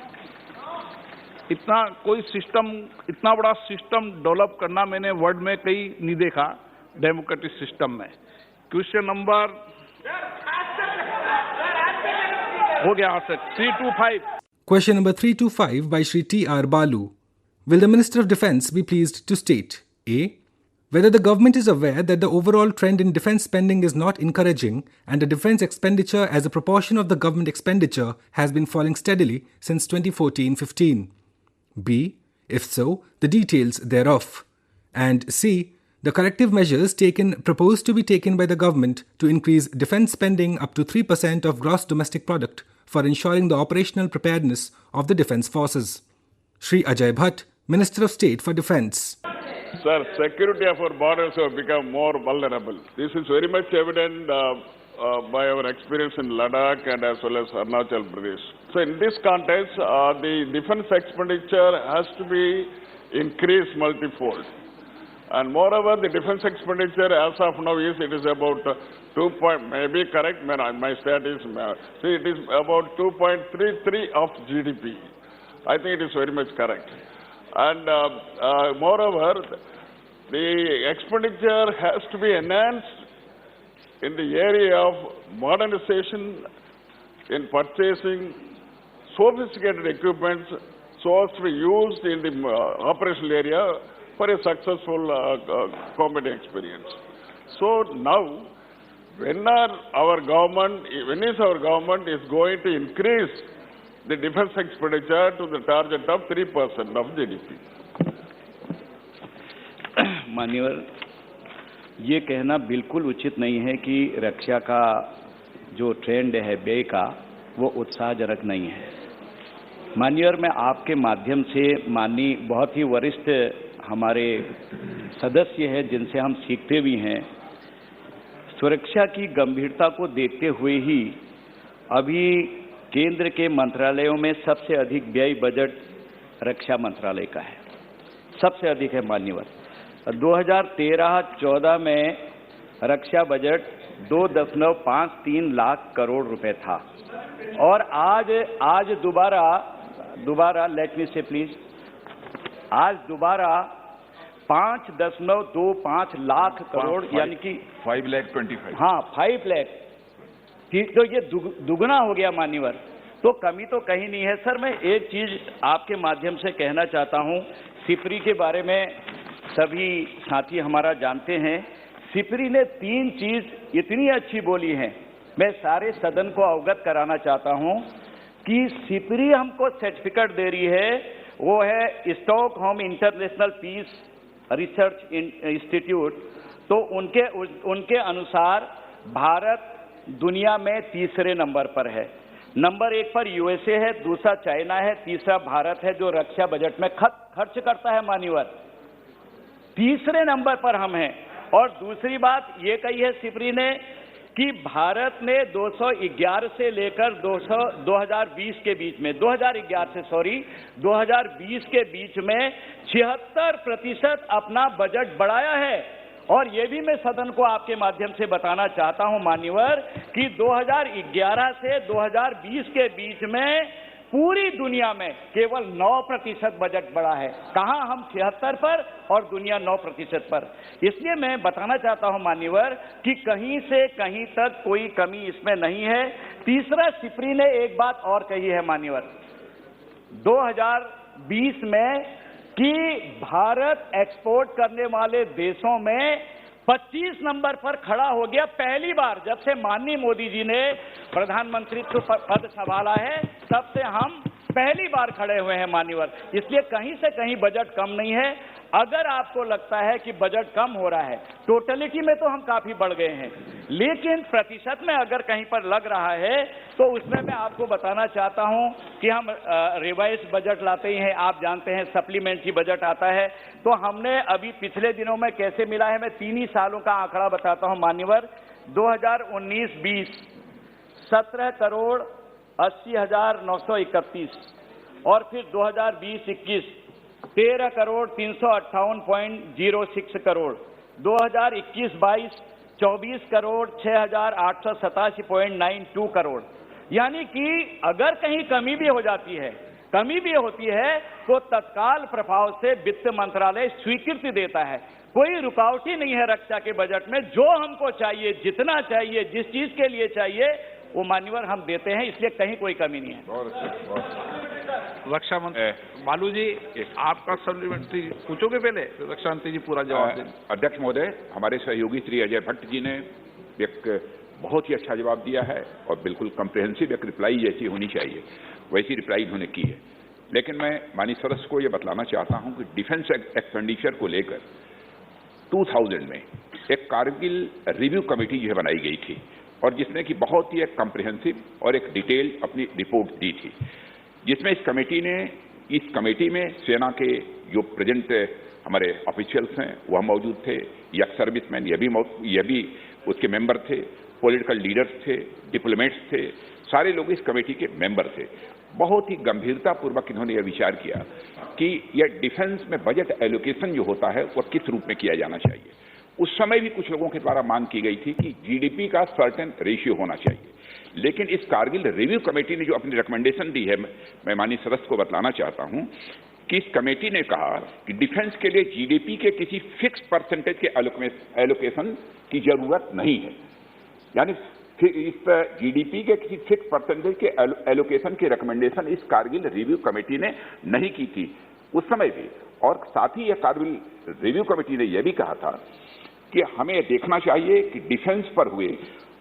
इतना बड़ा सिस्टम डेवलप करना मैंने वर्ल्ड में कहीं नहीं देखा डेमोक्रेटिक सिस्टम में। क्वेश्चन नंबर हो गया sir 325। Question number 325 by Shri T.R. Balu. Will the Minister of Defence be pleased to state A. Whether the government is aware that the overall trend in defence spending is not encouraging and the defence expenditure as a proportion of the government expenditure has been falling steadily since 2014-15. B. If so, the details thereof. And C. The corrective measures proposed to be taken by the government to increase defence spending up to 3% of gross domestic product for ensuring the operational preparedness of the defence forces. Shri Ajay Bhatt, Minister of State for Defence. Sir, security of our borders have become more vulnerable. This is very much evident by our experience in Ladakh and as well as Arunachal Pradesh. So in this context, the defence expenditure has to be increased multifold. And moreover, the defence expenditure as of now it is about 2. Maybe correct, my stat is, see, it is about 2.33 of GDP. I think it is very much correct. And moreover, the expenditure has to be enhanced in the area of modernization, in purchasing sophisticated equipments so as to be used in the operational area for a successful combat experience. So now, when is our government is going to increase the defence expenditure to the target of 3% of GDP? माननीय, ये कहना बिल्कुल उचित नहीं है कि रक्षा का जो ट्रेंड है व्यय का वो उत्साहजनक नहीं है। माननीय, मैं आपके माध्यम से माननीय बहुत ही वरिष्ठ हमारे सदस्य हैं जिनसे हम सीखते भी हैं, सुरक्षा की गंभीरता को देखते हुए ही अभी केंद्र के मंत्रालयों में सबसे अधिक व्यय बजट रक्षा मंत्रालय का है, सबसे अधिक है माननीय। 2013-14 में रक्षा बजट 2.53 लाख करोड़ रुपए था और आज दोबारा लेट मी से प्लीज, आज दोबारा 5.25 लाख करोड़ यानी कि 5,25,000। हाँ 5 लाख, तो ये दुगना हो गया मान्यवर। तो कमी तो कहीं नहीं है। सर मैं एक चीज आपके माध्यम से कहना चाहता हूँ, सिपरी के बारे में सभी साथी हमारा जानते हैं। सिपरी ने 3 चीज इतनी अच्छी बोली है, मैं सारे सदन को अवगत कराना चाहता हूँ कि सिपरी हमको सर्टिफिकेट दे रही है, वो है Stockholm international peace research institute. तो उनके अनुसार भारत दुनिया में तीसरे नंबर पर है। नंबर 1 पर यूएसए है, दूसरा चाइना है, तीसरा भारत है जो रक्षा बजट में खर्च करता है मान्यवर। तीसरे नंबर पर हम हैं। और दूसरी बात ये कही है सिपरी ने कि भारत ने 211 से लेकर 2020 के बीच में 2020 के बीच में 76% अपना बजट बढ़ाया है। और ये भी मैं सदन को आपके माध्यम से बताना चाहता हूं मान्यवर कि 2011 से 2020 के बीच में पूरी दुनिया में केवल 9% बजट बढ़ा है। कहां हम 76 पर और दुनिया 9% पर। इसलिए मैं बताना चाहता हूं मान्यवर कि कहीं से कहीं तक कोई कमी इसमें नहीं है। तीसरा, सिपरी ने एक बात और कही है मान्यवर 2020 में कि भारत एक्सपोर्ट करने वाले देशों में 25 नंबर पर खड़ा हो गया। पहली बार जब से माननीय मोदी जी ने प्रधानमंत्रित्व पद संभाला है तब से हम पहली बार खड़े हुए हैं मान्यवर। इसलिए कहीं से कहीं बजट कम नहीं है। अगर आपको लगता है कि बजट कम हो रहा है, टोटलिटी में तो हम काफी बढ़ गए हैं, लेकिन प्रतिशत में अगर कहीं पर लग रहा है तो उसमें मैं आपको बताना चाहता हूं कि हम रिवाइज बजट लाते ही हैं। आप जानते हैं सप्लीमेंट्री बजट आता है। तो हमने अभी पिछले दिनों में कैसे मिला है, मैं 3 ही सालों का आंकड़ा बताता हूं मान्यवर। 2019-20 17 करोड़ 80,931 और फिर 2020-21 13 करोड़ 358.06 करोड़, 2021-22 24 करोड़ 6,887.92 करोड़। यानी कि अगर कहीं कमी भी होती है तो तत्काल प्रभाव से वित्त मंत्रालय स्वीकृति देता है। कोई रुकावट ही नहीं है रक्षा के बजट में। जो हमको चाहिए, जितना चाहिए, जिस चीज के लिए चाहिए वो मान्यवर हम देते हैं। इसलिए कहीं कोई कमी नहीं है। रक्षा मंत्री बालू जी, आपका सप्लीमेंट्री पूछोगे पहले, रक्षा मंत्री जी पूरा जवाब दें। अध्यक्ष महोदय, हमारे सहयोगी श्री अजय भट्ट जी ने एक बहुत ही अच्छा जवाब दिया है और बिल्कुल कम्प्रिहेंसिव एक रिप्लाई जैसी होनी चाहिए वैसी रिप्लाई इन्होंने की है। लेकिन मैं माननीय सदस्य को यह बतलाना चाहता हूं कि डिफेंस एक्सपेंडिचर को लेकर 2000 में एक कारगिल रिव्यू कमेटी जो बनाई गई थी और जिसने कि बहुत ही एक कम्प्रिहेंसिव और एक डिटेल अपनी रिपोर्ट दी थी, जिसमें इस कमेटी में सेना के जो प्रेजेंट हमारे ऑफिशियल्स हैं वह मौजूद थे, यक्स सर्विसमैन ये भी उसके मेंबर थे, पॉलिटिकल लीडर्स थे, डिप्लोमेट्स थे, सारे लोग इस कमेटी के मेंबर थे। बहुत ही गंभीरतापूर्वक इन्होंने यह विचार किया कि यह डिफेंस में बजट एलोकेशन जो होता है वह किस रूप में किया जाना चाहिए। उस समय भी कुछ लोगों के द्वारा मांग की गई थी कि जीडीपी का सर्टेन रेशियो होना चाहिए। लेकिन इस कारगिल रिव्यू कमेटी ने जो अपनी रिकमेंडेशन दी है, मैं माननीय सदस्य को बतलाना चाहता हूं कि इस कमेटी ने कहा कि डिफेंस के लिए जीडीपी के किसी फिक्स परसेंटेज के एलोकेशन की जरूरत नहीं है। यानी इस जीडीपी के किसी फिक्स परसेंटेज के एलोकेशन की रिकमेंडेशन इस कारगिल रिव्यू कमेटी ने नहीं की थी उस समय भी। और साथ ही यह कारगिल रिव्यू कमेटी ने यह भी कहा था कि हमें देखना चाहिए कि डिफेंस पर हुए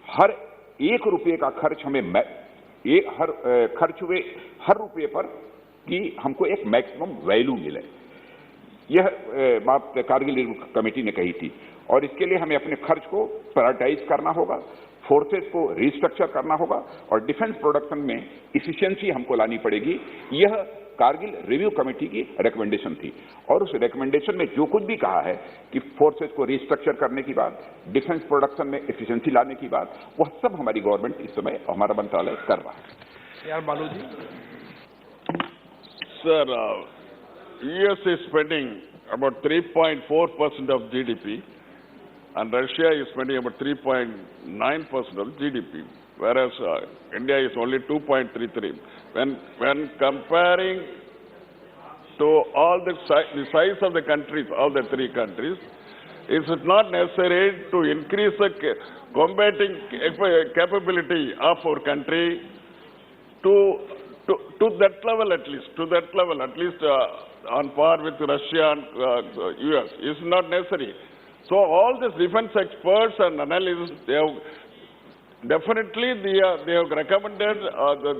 हर 1 रुपये का खर्च हमें खर्च हुए हर रुपये पर कि हमको एक मैक्सिमम वैल्यू मिले। यह बात कारगिल रिव्यू कमेटी ने कही थी। और इसके लिए हमें अपने खर्च को प्रायोरिटाइज करना होगा, फोर्सेस को रिस्ट्रक्चर करना होगा और डिफेंस प्रोडक्शन में इफिशिएंसी हमको लानी पड़ेगी। यह कारगिल रिव्यू कमेटी की रिकमेंडेशन थी। और उस रिकमेंडेशन में जो कुछ भी कहा है कि फोर्सेस को रिस्ट्रक्चर करने की बात, डिफेंस प्रोडक्शन में इफिशिएंसी लाने की बात, वह सब हमारी गवर्नमेंट इस समय हमारा मंत्रालय कर रहा है। यार बालू जी। Sir, US is spending about 3.4% of GDP and Russia is spending about 3.9% of GDP, whereas India is only 2.33. When comparing to all the size of the countries, all the three countries, is it not necessary to increase the combating capability of our country to that level at least, on par with Russia and US? Is not necessary. So all these defense experts and analysts, they have recommended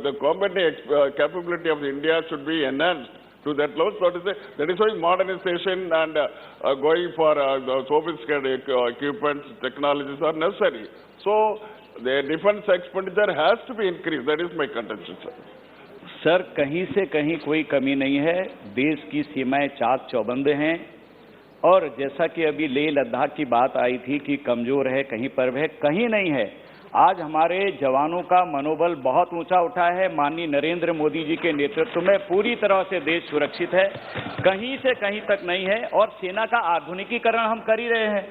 the combating capability of India should be enhanced to that level. So that is why modernization and going for the sophisticated equipment, technologies are necessary. So the defense expenditure has to be increased. That is my contention, sir. Sir, कहीं से कहीं कोई कमी नहीं है। देश की सीमाएं चाक चौबंद हैं और जैसा कि अभी लेह लद्दाख की बात आई थी कि कमजोर है, कहीं पर है, कहीं नहीं है। आज हमारे जवानों का मनोबल बहुत ऊंचा उठा है। माननीय नरेंद्र मोदी जी के नेतृत्व में पूरी तरह से देश सुरक्षित है, कहीं से कहीं तक नहीं है। और सेना का आधुनिकीकरण हम कर ही रहे हैं।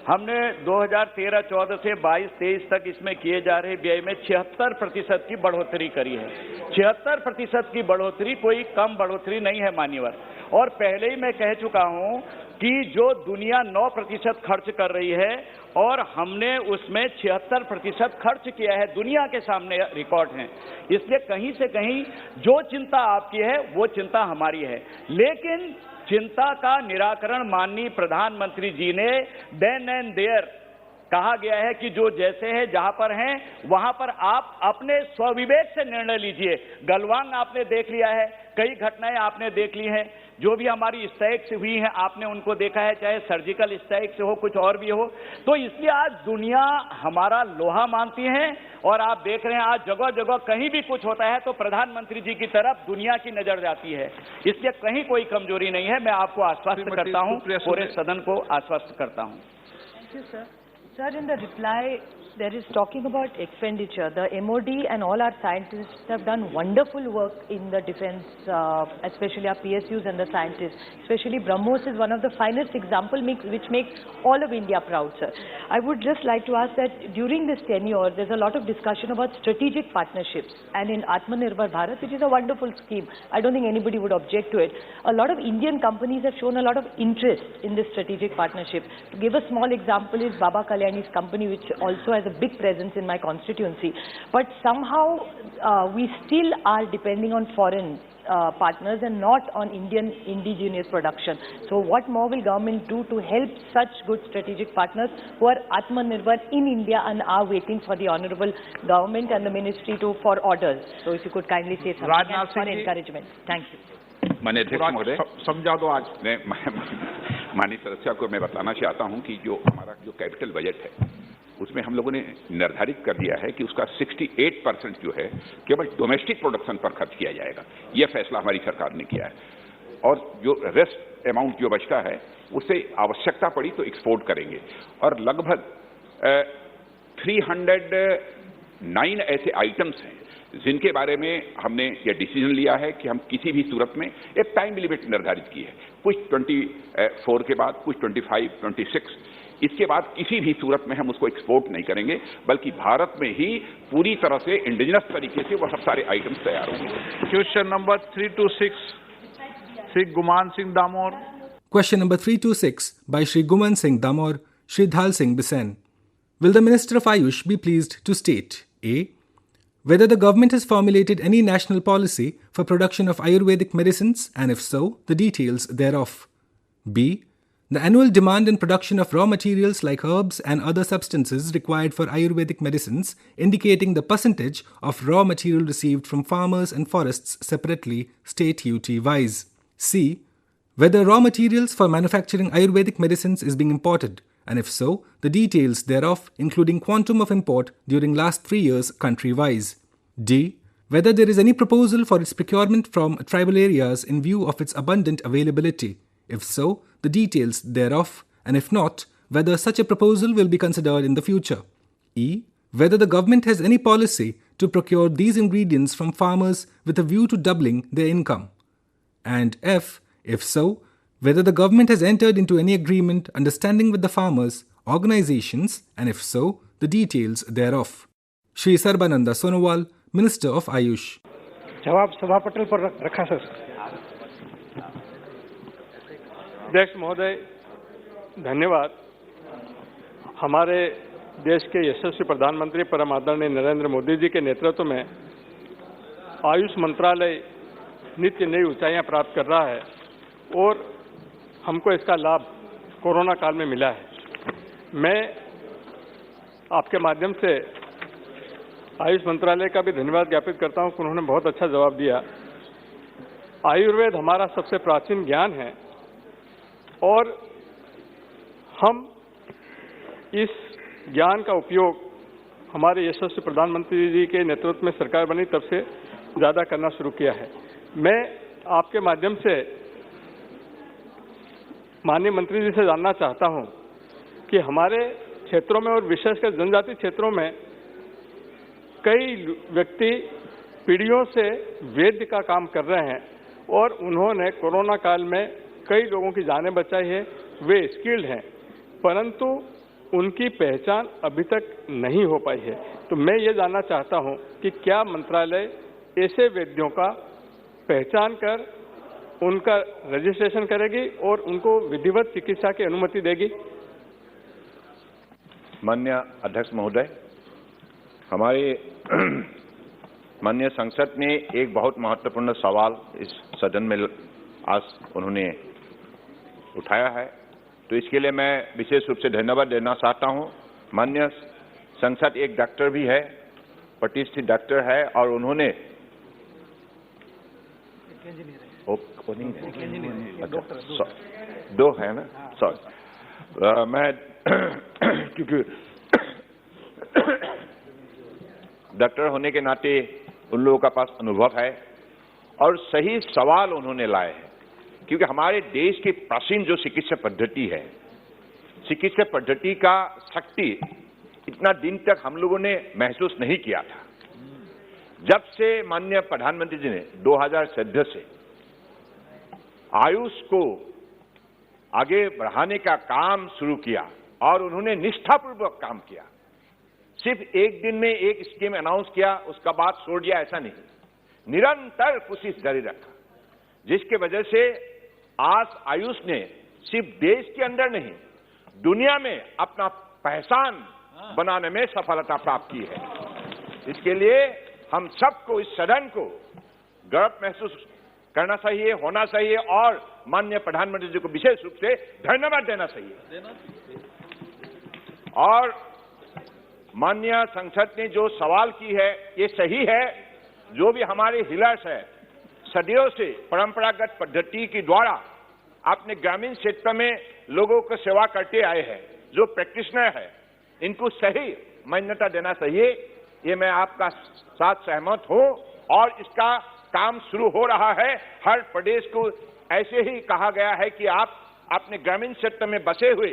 हमने 2013-14 से 22-23 तक इसमें किए जा रहे व्यय में 76% की बढ़ोतरी करी है। 76% की बढ़ोतरी कोई कम बढ़ोतरी नहीं है मान्यवर। और पहले ही मैं कह चुका हूं कि जो दुनिया 9% खर्च कर रही है और हमने उसमें 76% खर्च किया है, दुनिया के सामने रिकॉर्ड है। इसलिए कहीं से कहीं जो चिंता आपकी है वो चिंता हमारी है, लेकिन चिंता का निराकरण माननीय प्रधानमंत्री जी ने देन एंड देयर कहा गया है कि जो जैसे है जहां पर हैं वहां पर आप अपने स्वविवेक से निर्णय लीजिए। गलवान आपने देख लिया है, कई घटनाएं आपने देख ली हैं, जो भी हमारी स्ट्राइक से हुई हैं आपने उनको देखा है, चाहे सर्जिकल स्ट्राइक से हो, कुछ और भी हो। तो इसलिए आज दुनिया हमारा लोहा मानती है और आप देख रहे हैं आज जगह जगह कहीं भी कुछ होता है तो प्रधानमंत्री जी की तरफ दुनिया की नजर जाती है। इसलिए कहीं कोई कमजोरी नहीं है। मैं आपको आश्वस्त करता हूं, पूरे सदन को आश्वस्त करता हूं। Sir, in the reply, there is talking about expenditure. The MOD and all our scientists have done wonderful work in the defense, especially our PSUs and the scientists. Especially BrahMos is one of the finest examples which makes all of India proud, sir. I would just like to ask that during this tenure, there's a lot of discussion about strategic partnerships. And in Atmanirbhar Bharat, which is a wonderful scheme, I don't think anybody would object to it. A lot of Indian companies have shown a lot of interest in this strategic partnership. To give a small example is Baba Kalyani's company, which also has a big presence in my constituency. But somehow we still are depending on foreign partners and not on Indian indigenous production. So what more will government do to help such good strategic partners who are Atmanirbhar in India and are waiting for the honorable government and the ministry for orders? So if you could kindly say something and for encouragement. Thank you. माननीय अध्यक्ष महोदय, समझा दो आज माननीय सदस्य को मैं बताना चाहता हूं कि जो हमारा जो कैपिटल बजट है उसमें हम लोगों ने निर्धारित कर दिया है कि उसका 68% जो है केवल डोमेस्टिक प्रोडक्शन पर खर्च किया जाएगा। यह फैसला हमारी सरकार ने किया है और जो रेस्ट अमाउंट जो बचता है उससे आवश्यकता पड़ी तो एक्सपोर्ट करेंगे। और लगभग 309 ऐसे आइटम्स हैं जिनके बारे में हमने यह डिसीजन लिया है कि हम किसी भी सूरत में एक टाइम लिमिट निर्धारित की है, कुछ 24 के बाद, कुछ 25, 26, इसके बाद किसी भी सूरत में हम उसको एक्सपोर्ट नहीं करेंगे, बल्कि भारत में ही पूरी तरह से इंडिजिनस तरीके से वह सब सारे आइटम्स तैयार होंगे। Question number 326, Shri Guman Singh Damor. Question number 326 by Shri Guman Singh Damor, Shri Dhal Singh Bisen. Will the Minister of Ayush be pleased to state A. Whether the government has formulated any national policy for production of Ayurvedic medicines and if so, the details thereof. B. The annual demand and production of raw materials like herbs and other substances required for Ayurvedic medicines, indicating the percentage of raw material received from farmers and forests separately, state UT wise. C. Whether raw materials for manufacturing Ayurvedic medicines is being imported, and if so, the details thereof, including quantum of import during last 3 years country-wise. D. Whether there is any proposal for its procurement from tribal areas in view of its abundant availability. If so, the details thereof, and if not, whether such a proposal will be considered in the future. E. Whether the government has any policy to procure these ingredients from farmers with a view to doubling their income. And F. If so, whether the government has entered into any agreement, understanding with the farmers organizations, and if so, the details thereof. Shri Sarbananda Sonowal, Minister of Ayush. जवाब सभा पटल पर रखा sir. अध्यक्ष महोदय, धन्यवाद। हमारे देश के यशस्वी प्रधानमंत्री परम आदरणीय नरेंद्र मोदी जी के नेतृत्व में आयुष मंत्रालय नित्य नई ऊंचाइयां प्राप्त कर रहा है और हमको इसका लाभ कोरोना काल में मिला है। मैं आपके माध्यम से आयुष मंत्रालय का भी धन्यवाद ज्ञापित करता हूं कि उन्होंने बहुत अच्छा जवाब दिया। आयुर्वेद हमारा सबसे प्राचीन ज्ञान है और हम इस ज्ञान का उपयोग हमारे यशस्वी प्रधानमंत्री जी के नेतृत्व में सरकार बनी तब से ज़्यादा करना शुरू किया है। मैं आपके माध्यम से माननीय मंत्री जी से जानना चाहता हूं कि हमारे क्षेत्रों में और विशेषकर जनजाति क्षेत्रों में कई व्यक्ति पीढ़ियों से वैद्य का काम कर रहे हैं और उन्होंने कोरोना काल में कई लोगों की जानें बचाई है। वे स्किल्ड हैं, परंतु उनकी पहचान अभी तक नहीं हो पाई है। तो मैं ये जानना चाहता हूं कि क्या मंत्रालय ऐसे वैद्यों का पहचान कर उनका रजिस्ट्रेशन करेगी और उनको विधिवत चिकित्सा की अनुमति देगी? माननीय अध्यक्ष महोदय, हमारे माननीय संसद ने एक बहुत महत्वपूर्ण सवाल इस सदन में आज उन्होंने उठाया है, तो इसके लिए मैं विशेष रूप से धन्यवाद देना चाहता हूं। माननीय संसद एक डॉक्टर भी है, प्रतिष्ठित डॉक्टर है और उन्होंने दो है ना, सॉरी मैं क्योंकि डॉक्टर होने के नाते उन लोगों का पास अनुभव है और सही सवाल उन्होंने लाए हैं, क्योंकि हमारे देश की प्राचीन जो चिकित्सा पद्धति है, चिकित्सा पद्धति का शक्ति इतना दिन तक हम लोगों ने महसूस नहीं किया था। जब से माननीय प्रधानमंत्री जी ने 2014 से आयुष को आगे बढ़ाने का काम शुरू किया और उन्होंने निष्ठापूर्वक काम किया। सिर्फ एक दिन में एक स्कीम अनाउंस किया, उसका बाद छोड़ दिया, ऐसा नहीं, निरंतर कोशिश जारी रखा, जिसके वजह से आज आयुष ने सिर्फ देश के अंदर नहीं, दुनिया में अपना पहचान बनाने में सफलता प्राप्त की है। इसके लिए हम सबको, इस सदन को गर्व महसूस करना चाहिए, होना चाहिए और माननीय प्रधानमंत्री जी को विशेष रूप से धन्यवाद देना चाहिए। और माननीय संसद ने जो सवाल की है ये सही है। जो भी हमारे हीलर्स है, सदियों से परंपरागत पद्धति के द्वारा अपने ग्रामीण क्षेत्र में लोगों को सेवा करते आए हैं, जो प्रैक्टिशनर है, इनको सही मान्यता देना चाहिए। ये मैं आपका साथ सहमत हूं और इसका काम शुरू हो रहा है। हर प्रदेश को ऐसे ही कहा गया है कि आप अपने ग्रामीण क्षेत्र में बसे हुए,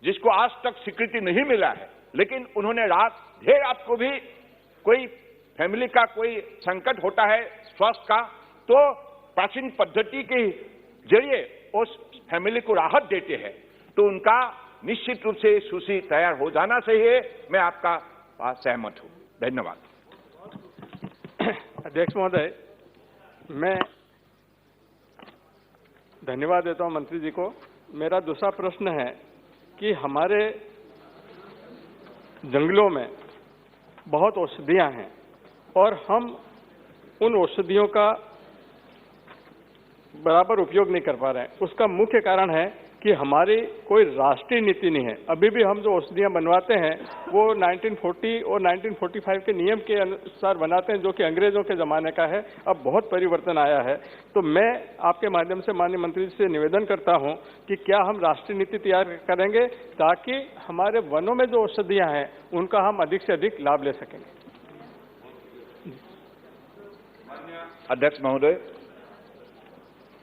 जिसको आज तक स्वीकृति नहीं मिला है, लेकिन उन्होंने देर रात को भी कोई फैमिली का कोई संकट होता है स्वास्थ्य का, तो प्राचीन पद्धति के जरिए उस फैमिली को राहत देते हैं, तो उनका निश्चित रूप से सूची तैयार हो जाना चाहिए। मैं आपका सहमत हूं। धन्यवाद। अध्यक्ष महोदय, मैं धन्यवाद देता हूं मंत्री जी को। मेरा दूसरा प्रश्न है कि हमारे जंगलों में बहुत औषधियां हैं और हम उन औषधियों का बराबर उपयोग नहीं कर पा रहे हैं। उसका मुख्य कारण है कि हमारी कोई राष्ट्रीय नीति नहीं है। अभी भी हम जो औषधियां बनवाते हैं वो 1940 और 1945 के नियम के अनुसार बनाते हैं, जो कि अंग्रेजों के ज़माने का है। अब बहुत परिवर्तन आया है। तो मैं आपके माध्यम से माननीय मंत्री जी से निवेदन करता हूं कि क्या हम राष्ट्रीय नीति तैयार करेंगे ताकि हमारे वनों में जो औषधियां हैं उनका हम अधिक से अधिक लाभ ले सकेंगे। अध्यक्ष महोदय,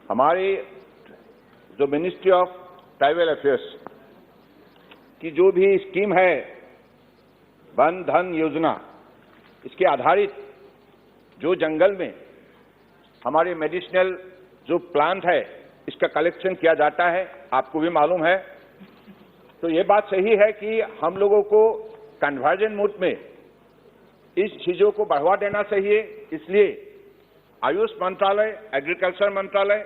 हमारी जो मिनिस्ट्री ऑफ ट्राइबल अफेयर्स की जो भी स्कीम है, वन धन योजना, इसके आधारित जो जंगल में हमारे मेडिसिनल जो प्लांट है इसका कलेक्शन किया जाता है, आपको भी मालूम है। तो ये बात सही है कि हम लोगों को कन्वर्जन मोड में इस चीजों को बढ़ावा देना चाहिए। इसलिए आयुष मंत्रालय, एग्रीकल्चर मंत्रालय,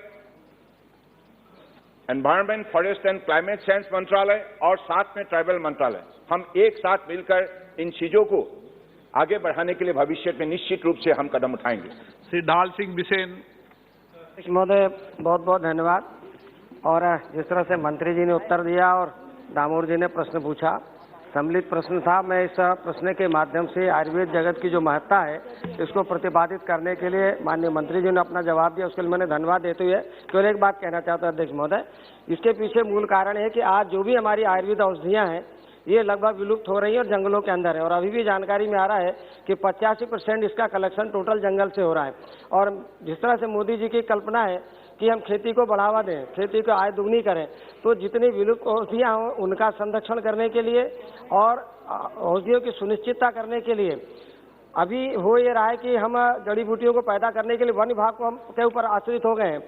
environment, forest and climate change मंत्रालय और साथ में ट्राइबल मंत्रालय, हम एक साथ मिलकर इन चीजों को आगे बढ़ाने के लिए भविष्य में निश्चित रूप से हम कदम उठाएंगे। श्री ढाल सिंह बिसेन। महोदय, बहुत बहुत धन्यवाद। और जिस तरह से मंत्री जी ने उत्तर दिया और दामोदर जी ने प्रश्न पूछा, सम्मिलित प्रश्न था, मैं इस प्रश्न के माध्यम से आयुर्वेद जगत की जो महत्ता है इसको प्रतिपादित करने के लिए माननीय मंत्री जी ने अपना जवाब दिया, उसके लिए मैंने धन्यवाद देते हुए केवल एक बात कहना चाहता हूं अध्यक्ष महोदय, इसके पीछे मूल कारण है कि आज जो भी हमारी आयुर्वेद औषधियां हैं ये लगभग विलुप्त हो रही है और जंगलों के अंदर है। और अभी भी जानकारी में आ रहा है कि 85% इसका कलेक्शन टोटल जंगल से हो रहा है। और जिस तरह से मोदी जी की कल्पना है कि हम खेती को बढ़ावा दें, खेती को आय दुगनी करें, तो जितनी विलुप्त औषधियाँ हों उनका संरक्षण करने के लिए और औषधियों की सुनिश्चितता करने के लिए अभी हो ये रहा है कि हम जड़ी बूटियों को पैदा करने के लिए वन विभाग को हम के ऊपर आश्रित हो गए हैं।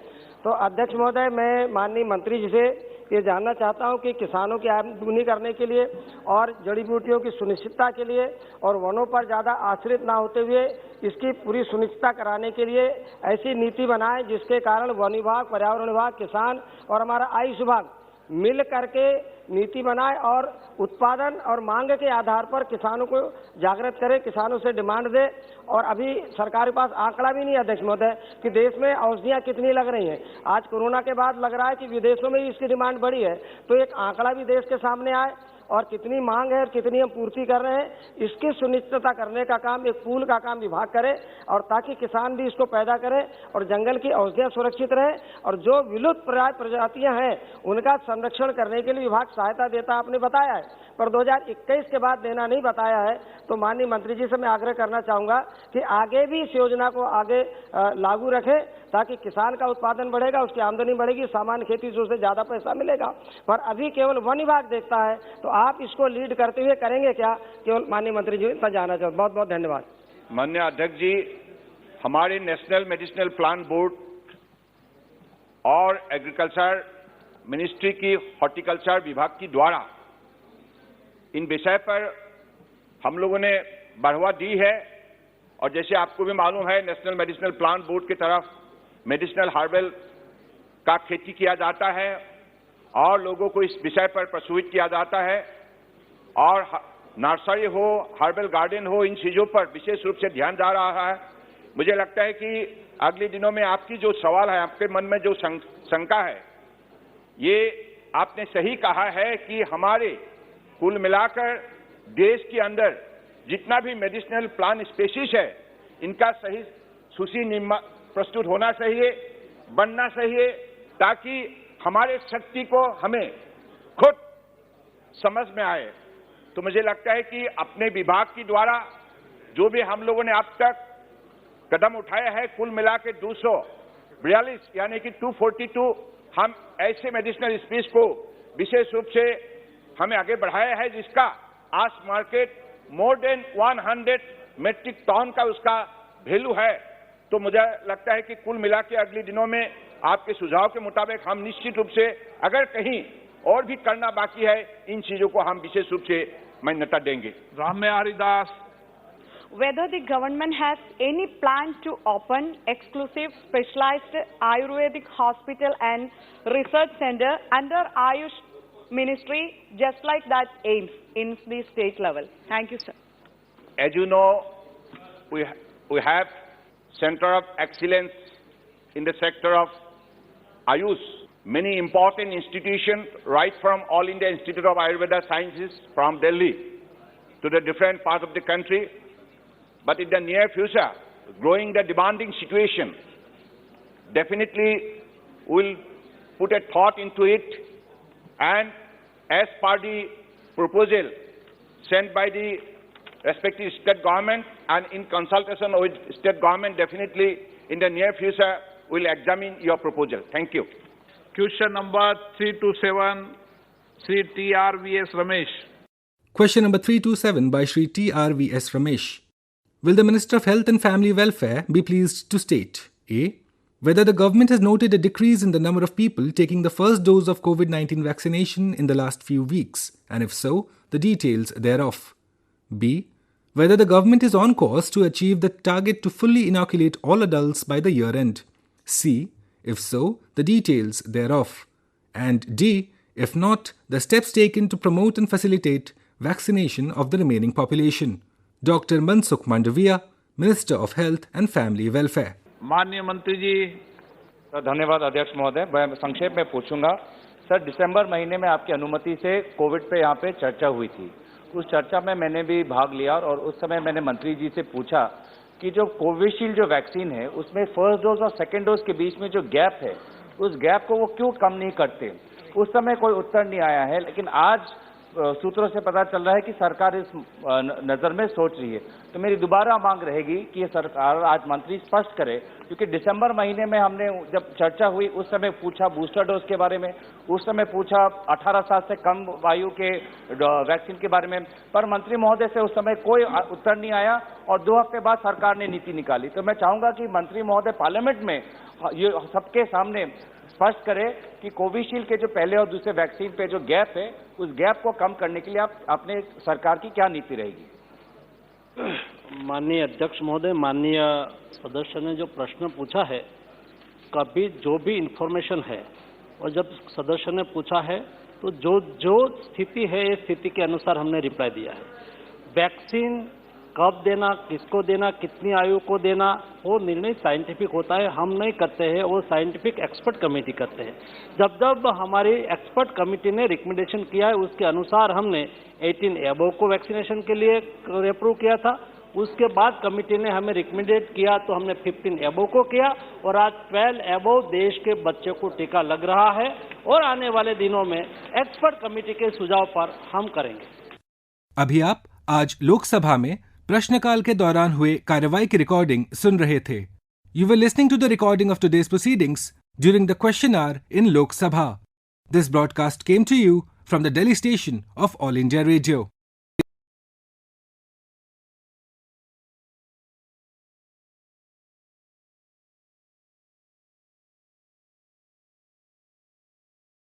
तो अध्यक्ष महोदय, मैं माननीय मंत्री जी से ये जानना चाहता हूं कि किसानों की आय दुगनी करने के लिए और जड़ी बूटियों की सुनिश्चितता के लिए और वनों पर ज़्यादा आश्रित ना होते हुए इसकी पूरी सुनिश्चितता कराने के लिए ऐसी नीति बनाएं जिसके कारण वन विभाग, पर्यावरण विभाग, किसान और हमारा आयुष विभाग मिल करके नीति बनाए और उत्पादन और मांग के आधार पर किसानों को जागृत करे, किसानों से डिमांड दे। और अभी सरकार के पास आंकड़ा भी नहीं है अध्यक्ष महोदय कि देश में औषधियां कितनी लग रही हैं। आज कोरोना के बाद लग रहा है कि विदेशों में भी इसकी डिमांड बढ़ी है, तो एक आंकड़ा भी देश के सामने आए और कितनी मांग है और कितनी हम पूर्ति कर रहे हैं, इसकी सुनिश्चितता करने का काम एक पूल का काम विभाग करे और ताकि किसान भी इसको पैदा करें और जंगल की औषधियां सुरक्षित रहे और जो विलुप्त प्रजातियां हैं उनका संरक्षण करने के लिए विभाग सहायता देता आपने बताया है, पर 2021 के बाद देना नहीं बताया है। तो माननीय मंत्री जी से मैं आग्रह करना चाहूंगा कि आगे भी इस योजना को आगे लागू रखें ताकि किसान का उत्पादन बढ़ेगा, उसकी आमदनी बढ़ेगी, सामान्य खेती से उसे ज्यादा पैसा मिलेगा। पर अभी केवल वन विभाग देखता है, तो आप इसको लीड करते हुए करेंगे क्या, केवल माननीय मंत्री जी तक जाना चाहूँ। बहुत बहुत धन्यवाद। माननीय अध्यक्ष जी, हमारे नेशनल मेडिसिनल प्लांट बोर्ड और एग्रीकल्चर मिनिस्ट्री की हॉर्टिकल्चर विभाग की द्वारा इन विषय पर हम लोगों ने बढ़ावा दी है। और जैसे आपको भी मालूम है, नेशनल मेडिसिनल प्लांट बोर्ड की तरफ मेडिसिनल हार्बल का खेती किया जाता है और लोगों को इस विषय पर प्रसूचित किया जाता है। और नर्सरी हो, हार्बल गार्डन हो, इन चीजों पर विशेष रूप से ध्यान जा रहा है। मुझे लगता है कि अगले दिनों में आपकी जो सवाल है, आपके मन में जो शंका है, ये आपने सही कहा है कि हमारे कुल मिलाकर देश के अंदर जितना भी मेडिसिनल प्लांट स्पीशीज है, इनका सही सूची प्रस्तुत होना चाहिए, बनना चाहिए, ताकि हमारे शक्ति को हमें खुद समझ में आए। तो मुझे लगता है कि अपने विभाग की द्वारा जो भी हम लोगों ने अब तक कदम उठाया है, कुल मिला के 242 यानी कि 242 हम ऐसे मेडिसिनल स्पीशीज को विशेष रूप से हमें आगे बढ़ाया है, जिसका आज market more than 100 metric ton का उसका वैल्यू है। तो मुझे लगता है कि कुल मिला के अगले दिनों में आपके सुझाव के मुताबिक हम निश्चित रूप से अगर कहीं और भी करना बाकी है, इन चीजों को हम विशेष रूप से मान्यता देंगे। Ramya Haridas. Whether the government has any plan to open exclusive specialized Ayurvedic hospital and research center under Ayush Ministry, just like that AIIMS in the state level. Thank you, sir. As you know, we have Center of Excellence in the sector of Ayush. Many important institutions, right from All India Institute of Ayurveda Sciences from Delhi to the different parts of the country. But in the near future, growing the demanding situation, definitely we'll put a thought into it, and as per the proposal sent by the respective state government and in consultation with state government, definitely in the near future we'll examine your proposal. Thank you. Question number 327, Sri T.R.V.S. Ramesh. Question number 327 by Sri T.R.V.S. Ramesh. Will the Minister of Health and Family Welfare be pleased to state: A. whether the government has noted a decrease in the number of people taking the first dose of COVID-19 vaccination in the last few weeks, and if so, the details thereof. B. Whether the government is on course to achieve the target to fully inoculate all adults by the year end. C. If so, the details thereof. And D. If not, the steps taken to promote and facilitate vaccination of the remaining population. Dr. Mansukh Mandaviya, Minister of Health and Family Welfare. माननीय मंत्री जी। धन्यवाद अध्यक्ष महोदय। मैं संक्षेप में पूछूंगा sir, दिसंबर महीने में आपकी अनुमति से कोविड पे यहाँ पे चर्चा हुई थी। उस चर्चा में मैंने भी भाग लिया और उस समय मैंने मंत्री जी से पूछा कि जो कोविशील्ड जो वैक्सीन है उसमें फर्स्ट डोज और सेकेंड डोज के बीच में जो गैप है उस गैप को वो क्यों कम नहीं करते। उस समय कोई उत्तर नहीं आया है, लेकिन आज सूत्रों से पता चल रहा है कि सरकार इस नज़र में सोच रही है। तो मेरी दोबारा मांग रहेगी कि ये सरकार आज मंत्री स्पष्ट करे, क्योंकि दिसंबर महीने में हमने जब चर्चा हुई उस समय पूछा बूस्टर डोज के बारे में, उस समय पूछा 18 साल से कम आयु के वैक्सीन के बारे में, पर मंत्री महोदय से उस समय कोई उत्तर नहीं आया और 2 हफ्ते बाद सरकार ने नीति निकाली। तो मैं चाहूंगा कि मंत्री महोदय पार्लियामेंट में ये सबके सामने स्पष्ट करे कि कोविशील्ड के जो पहले और दूसरे वैक्सीन पे जो गैप है उस गैप को कम करने के लिए अपने सरकार की क्या नीति रहेगी। माननीय अध्यक्ष महोदय, माननीय सदस्य ने जो प्रश्न पूछा है, कभी जो भी इंफॉर्मेशन है और जब सदस्य ने पूछा है तो जो स्थिति है इस स्थिति के अनुसार हमने रिप्लाई दिया है। वैक्सीन कब देना, किसको देना, कितनी आयु को देना, वो निर्णय साइंटिफिक होता है, हम नहीं करते हैं, वो साइंटिफिक एक्सपर्ट कमेटी करते हैं। जब हमारी एक्सपर्ट कमेटी ने रिकमेंडेशन किया है उसके अनुसार हमने 18 एबव को वैक्सीनेशन के लिए अप्रूव किया था। उसके बाद कमेटी ने हमें रिकमेंडेड किया तो हमने 15 एबव को किया और आज 12 एबव देश के बच्चों को टीका लग रहा है और आने वाले दिनों में एक्सपर्ट कमेटी के सुझाव पर हम करेंगे। अभी आप आज लोकसभा में प्रश्नकाल के दौरान हुए कार्यवाही की रिकॉर्डिंग सुन रहे थे। You were listening to the recording of today's proceedings during the question hour in Lok Sabha. This broadcast came to you from the Delhi station of All India Radio.